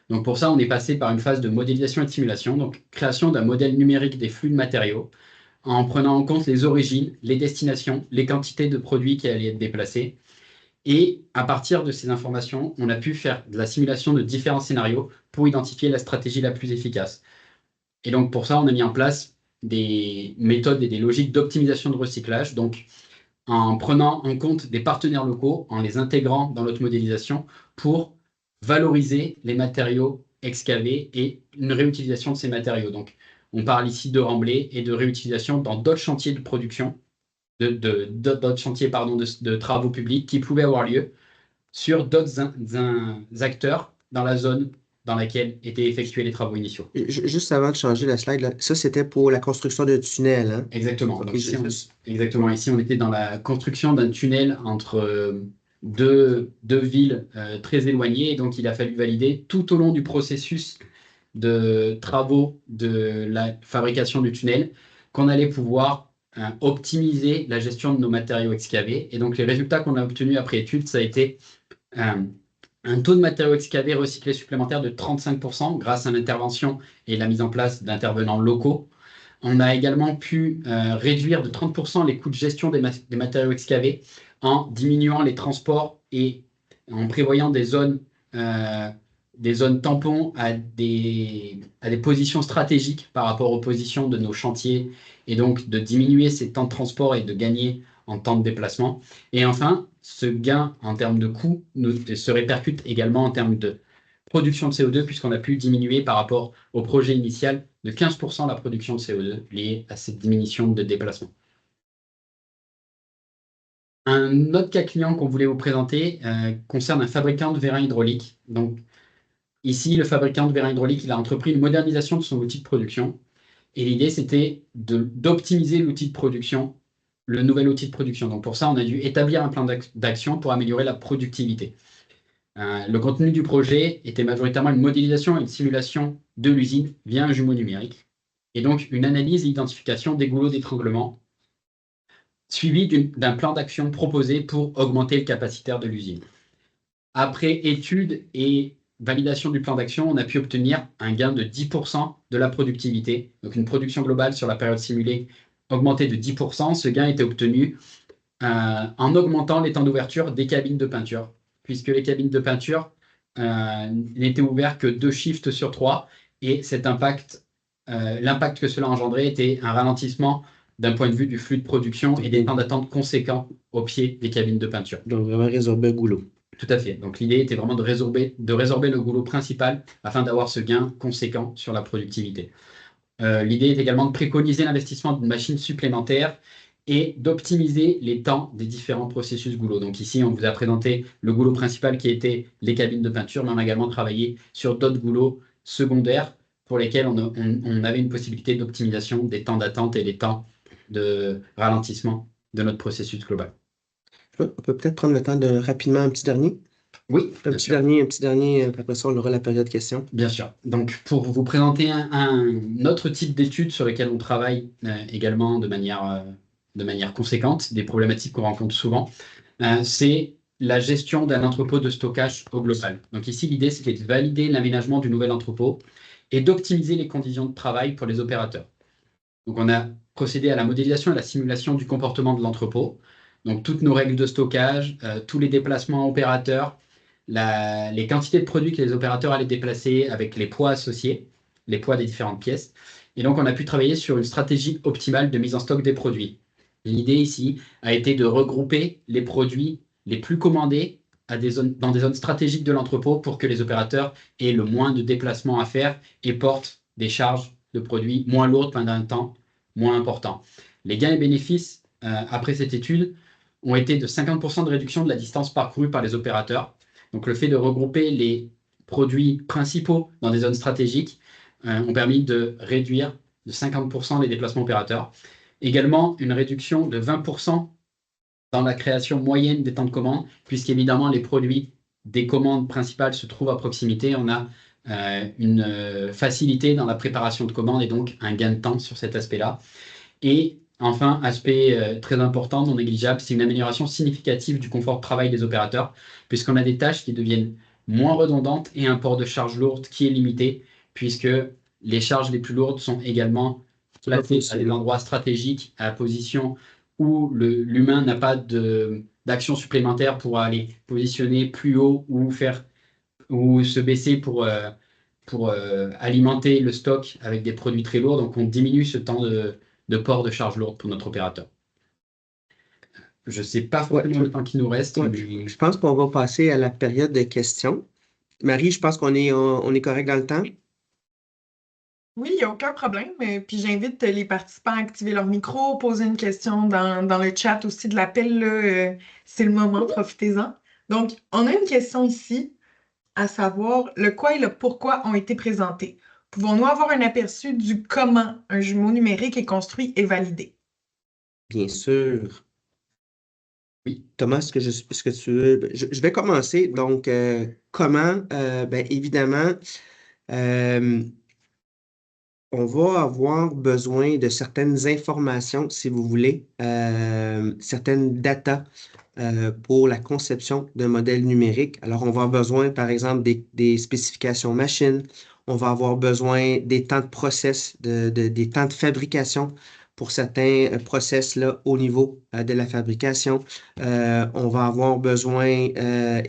Donc, pour ça, on est passé par une phase de modélisation et de simulation, donc création d'un modèle numérique des flux de matériaux, en prenant en compte les origines, les destinations, les quantités de produits qui allaient être déplacés. Et à partir de ces informations, on a pu faire de la simulation de différents scénarios pour identifier la stratégie la plus efficace. Et donc pour ça, on a mis en place des méthodes et des logiques d'optimisation de recyclage, donc en prenant en compte des partenaires locaux, en les intégrant dans notre modélisation pour valoriser les matériaux excavés et une réutilisation de ces matériaux. Donc, on parle ici de remblai et de réutilisation dans d'autres chantiers de production, d'autres chantiers de travaux publics qui pouvaient avoir lieu sur d'autres acteurs dans la zone dans laquelle étaient effectués les travaux initiaux. Juste avant de changer la slide, là, ça c'était pour la construction de tunnel. Hein? Exactement. Donc, exactement. Ici, on était dans la construction d'un tunnel entre deux villes très éloignées. Et donc, il a fallu valider tout au long du processus de travaux de la fabrication du tunnel qu'on allait pouvoir optimiser la gestion de nos matériaux excavés. Et donc, les résultats qu'on a obtenus après étude, ça a été un taux de matériaux excavés recyclés supplémentaire de 35% grâce à l'intervention et la mise en place d'intervenants locaux. On a également pu réduire de 30% les coûts de gestion des matériaux excavés en diminuant les transports et en prévoyant des zones tampons à des positions stratégiques par rapport aux positions de nos chantiers et donc de diminuer ces temps de transport et de gagner en temps de déplacement. Et enfin, ce gain en termes de coût se répercute également en termes de production de CO2 puisqu'on a pu diminuer par rapport au projet initial de 15% la production de CO2 liée à cette diminution de déplacement. Un autre cas client qu'on voulait vous présenter concerne un fabricant de vérins hydrauliques. Donc, ici, le fabricant de vérins hydrauliques, il a entrepris une modernisation de son outil de production. Et l'idée, c'était d'optimiser l'outil de production, le nouvel outil de production. Donc, pour ça, on a dû établir un plan d'action pour améliorer la productivité. Le contenu du projet était majoritairement une modélisation et une simulation de l'usine via un jumeau numérique. Et donc, une analyse et identification des goulots d'étranglement, suivi d'un plan d'action proposé pour augmenter le capacitaire de l'usine. Après étude et validation du plan d'action, on a pu obtenir un gain de 10% de la productivité. Donc, une production globale sur la période simulée augmentée de 10%. Ce gain était obtenu en augmentant les temps d'ouverture des cabines de peinture, puisque les cabines de peinture n'étaient ouvertes que 2 shifts sur 3, et l'impact que cela engendrait était un ralentissement d'un point de vue du flux de production et des temps d'attente conséquents au pied des cabines de peinture. Donc, vraiment résorber un goulot. Tout à fait. Donc, l'idée était vraiment de résorber le goulot principal afin d'avoir ce gain conséquent sur la productivité. L'idée est également de préconiser l'investissement d'une machine supplémentaire et d'optimiser les temps des différents processus goulot. Donc ici, on vous a présenté le goulot principal qui était les cabines de peinture, mais on a également travaillé sur d'autres goulots secondaires pour lesquels on avait une possibilité d'optimisation des temps d'attente et des temps de ralentissement de notre processus global. On peut peut-être prendre le temps de rapidement un petit dernier. Oui, bien sûr. Un petit dernier, puis après ça, on aura la période questions. Bien sûr. Donc, pour vous présenter un autre type d'études sur lesquelles on travaille également de manière conséquente, des problématiques qu'on rencontre souvent, c'est la gestion d'un entrepôt de stockage au global. Donc ici, l'idée, c'était de valider l'aménagement du nouvel entrepôt et d'optimiser les conditions de travail pour les opérateurs. Donc, on a procédé à la modélisation et à la simulation du comportement de l'entrepôt. Donc, toutes nos règles de stockage, tous les déplacements opérateurs, les quantités de produits que les opérateurs allaient déplacer avec les poids associés, les poids des différentes pièces. Et donc, on a pu travailler sur une stratégie optimale de mise en stock des produits. L'idée ici a été de regrouper les produits les plus commandés dans des zones stratégiques de l'entrepôt pour que les opérateurs aient le moins de déplacements à faire et portent des charges de produits moins lourdes pendant un temps moins important. Les gains et bénéfices après cette étude ont été de 50% de réduction de la distance parcourue par les opérateurs. Donc le fait de regrouper les produits principaux dans des zones stratégiques ont permis de réduire de 50% les déplacements opérateurs. Également, une réduction de 20% dans la création moyenne des temps de commande, puisqu'évidemment, les produits des commandes principales se trouvent à proximité. On a une facilité dans la préparation de commandes et donc un gain de temps sur cet aspect-là. Et enfin, aspect très important, non négligeable, c'est une amélioration significative du confort de travail des opérateurs, puisqu'on a des tâches qui deviennent moins redondantes et un port de charge lourde qui est limité, puisque les charges les plus lourdes sont également placées à des endroits stratégiques, à la position où l'humain n'a pas d'action supplémentaire pour aller positionner plus haut ou se baisser pour alimenter le stock avec des produits très lourds. Donc, on diminue ce temps de port de charge lourde pour notre opérateur. Je ne sais pas forcément le temps qui nous reste. Ouais. Mais... Je pense qu'on va passer à la période de questions. Marie, je pense on est correct dans le temps. Oui, il n'y a aucun problème. Puis j'invite les participants à activer leur micro, poser une question dans le chat aussi de l'appel. C'est le moment, profitez-en. Donc, on a une question ici, à savoir le quoi et le pourquoi ont été présentés. Pouvons-nous avoir un aperçu du comment un jumeau numérique est construit et validé? Bien sûr. Oui. Thomas, est-ce que tu veux? Je vais commencer. Donc, comment? Ben, évidemment, on va avoir besoin de certaines informations, si vous voulez, certaines datas pour la conception d'un modèle numérique. Alors, on va avoir besoin, par exemple, des spécifications machines. On va avoir besoin des temps de process, des temps de fabrication pour certains process là, au niveau de la fabrication. On va avoir besoin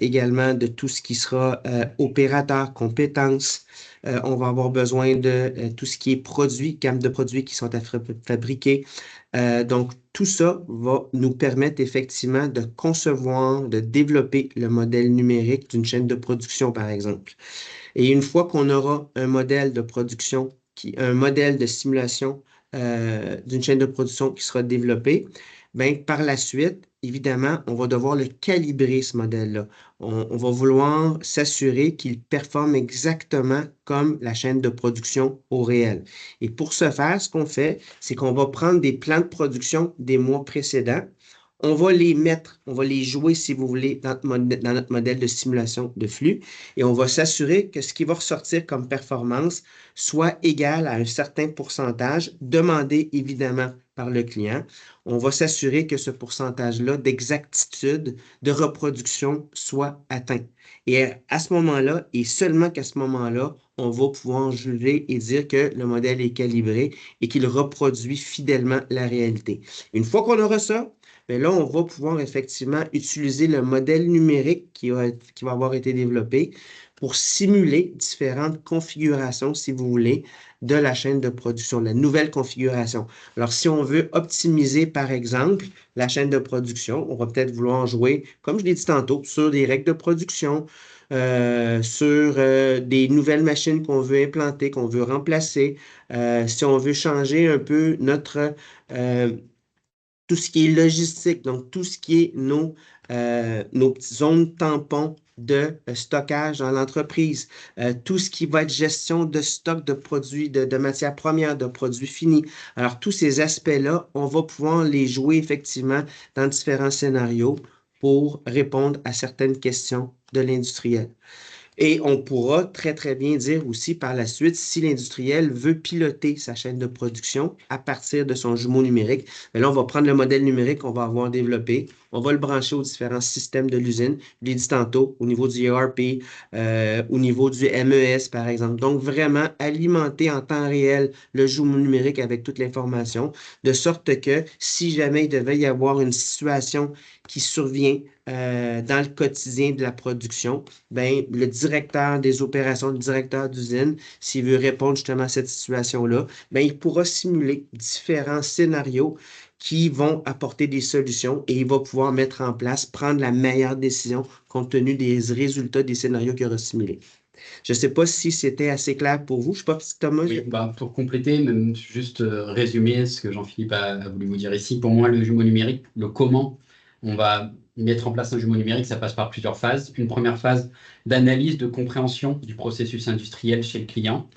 également de tout ce qui sera opérateur, compétences. On va avoir besoin de tout ce qui est produit, gamme de produits qui sont à fabriquer. Donc, tout ça va nous permettre effectivement de concevoir, de développer le modèle numérique d'une chaîne de production, par exemple. Et une fois qu'on aura un modèle de production, un modèle de simulation d'une chaîne de production qui sera développé, ben, par la suite, évidemment, on va devoir le calibrer, ce modèle-là. On va vouloir s'assurer qu'il performe exactement comme la chaîne de production au réel. Et pour ce faire, ce qu'on fait, c'est qu'on va prendre des plans de production des mois précédents, on va les mettre, on va les jouer, si vous voulez, dans notre modèle de simulation de flux et on va s'assurer que ce qui va ressortir comme performance soit égal à un certain pourcentage demandé évidemment par le client. On va s'assurer que ce pourcentage-là d'exactitude de reproduction soit atteint. Et à ce moment-là, et seulement qu'à ce moment-là, on va pouvoir juger et dire que le modèle est calibré et qu'il reproduit fidèlement la réalité. Une fois qu'on aura ça, bien là, on va pouvoir effectivement utiliser le modèle numérique qui va avoir été développé pour simuler différentes configurations, si vous voulez, de la chaîne de production, la nouvelle configuration. Alors, si on veut optimiser, par exemple, la chaîne de production, on va peut-être vouloir jouer, comme je l'ai dit tantôt, sur des règles de production, sur des nouvelles machines qu'on veut implanter, qu'on veut remplacer. Si on veut changer un peu notre tout ce qui est logistique, donc tout ce qui est nos petites zones tampons de stockage dans l'entreprise, tout ce qui va être gestion de stock de produits, de matières premières, de produits finis. Alors, tous ces aspects-là, on va pouvoir les jouer effectivement dans différents scénarios pour répondre à certaines questions de l'industriel. Et on pourra très, très bien dire aussi par la suite, si l'industriel veut piloter sa chaîne de production à partir de son jumeau numérique, bien là, on va prendre le modèle numérique qu'on va avoir développé, on va le brancher aux différents systèmes de l'usine, je l'ai dit tantôt, au niveau du ERP, au niveau du MES, par exemple. Donc, vraiment alimenter en temps réel le jumeau numérique avec toute l'information, de sorte que si jamais il devait y avoir une situation qui survient dans le quotidien de la production, ben, le directeur des opérations, le directeur d'usine, s'il veut répondre justement à cette situation-là, ben, il pourra simuler différents scénarios qui vont apporter des solutions et il va pouvoir mettre en place, prendre la meilleure décision compte tenu des résultats des scénarios qu'il aura simulés. Je ne sais pas si c'était assez clair pour vous. Je ne sais pas si Thomas. Oui, pour compléter, même juste résumer ce que Jean-Philippe a voulu vous dire ici, pour moi, le jumeau numérique, le comment on va mettre en place un jumeau numérique, ça passe par plusieurs phases. Une première phase d'analyse, de compréhension du processus industriel chez le client.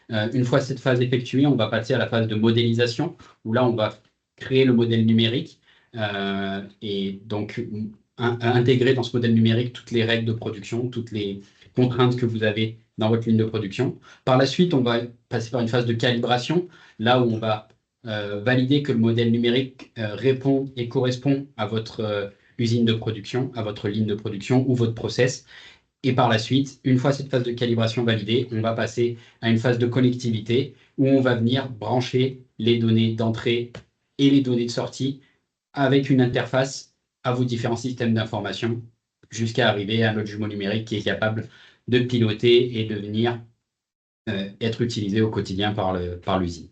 Une fois cette phase effectuée, on va passer à la phase de modélisation, où là, on va créer le modèle numérique et donc intégrer dans ce modèle numérique toutes les règles de production, toutes les contraintes que vous avez dans votre ligne de production. Par la suite, on va passer par une phase de calibration, là où on va valider que le modèle numérique répond et correspond à votre usine de production, à votre ligne de production ou votre process. Et par la suite, une fois cette phase de calibration validée, on va passer à une phase de connectivité où on va venir brancher les données d'entrée et les données de sortie avec une interface à vos différents systèmes d'information jusqu'à arriver à notre jumeau numérique qui est capable de piloter et de venir être utilisé au quotidien par l'usine.